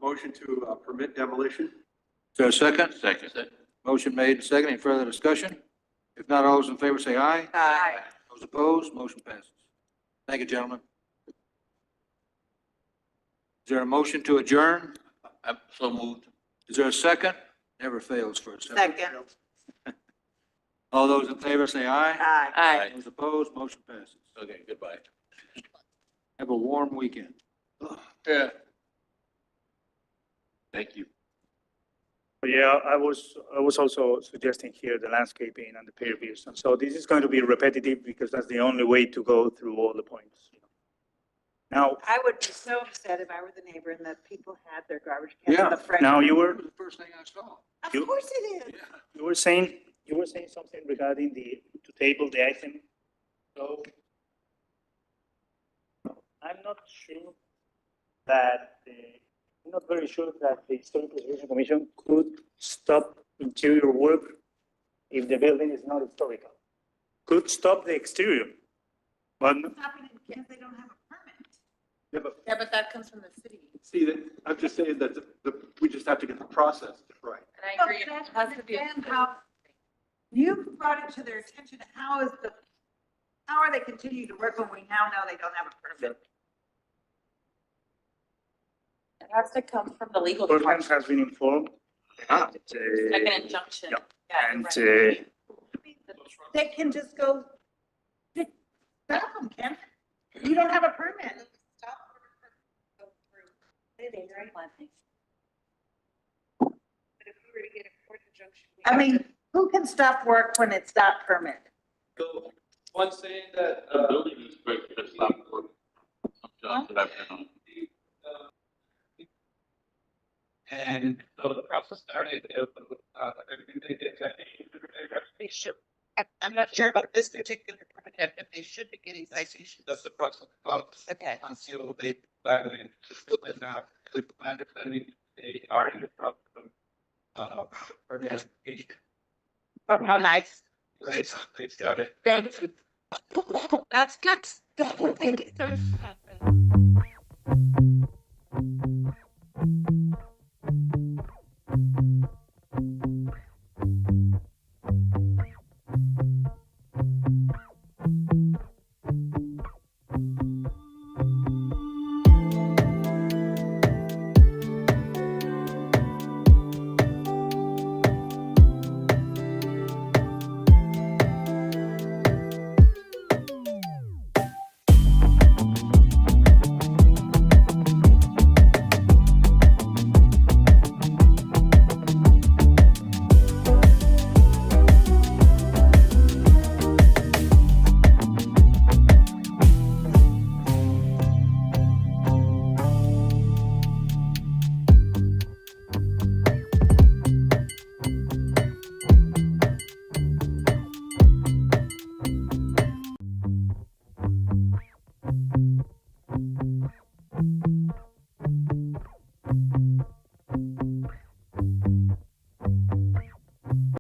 Motion to permit demolition? Is there a second? Second. Motion made and second. Any further discussion? If not, all those in favor say aye. aye. Those opposed, motion passes. Thank you, gentlemen. Is there a motion to adjourn? I'm so moved. Is there a second? Never fails for a second. Second. All those in favor say aye. Aye. Aye. Those opposed, motion passes. Okay, goodbye. Have a warm weekend. Yeah. Thank you. Yeah, I was also suggesting here the landscaping and the peer views. And so this is going to be repetitive because that's the only way to go through all the points. Now, I would be so upset if I were the neighbor and that people had their garbage cans in the front. now you were, The first thing I saw. Of you- course it is. you were saying something regarding to table the item. So I'm not sure that I'm not very sure that the Historic Preservation Commission could stop interior work if the building is not historical. Could stop the exterior, but Stopping it because they don't have a permit. Yeah, but Yeah, but that comes from the city. see, I'm just saying that we just have to get the process right. And I But agree, it that's has to be. understand how, you brought it to their attention, how are they continuing to work when we now know they don't have a permit? It has to come from the legal ordinance department. has been informed. Like an injunction. Yeah. Yeah, you're And, right. They can just go, stop them, Ken. You don't have a permit. I mean, who can stop work when it's not permit? So, one saying that, The building inspector has stopped work. Some jobs that I've been on. and so the process started, They should, I'm not sure about this particular project, if they should be getting citations. that's the process. Okay. Until they plan it, but now, we plan to planning, they are in the process of, for the application. Oh, how nice. Right, so they started. Thank you. That's good. Thank you.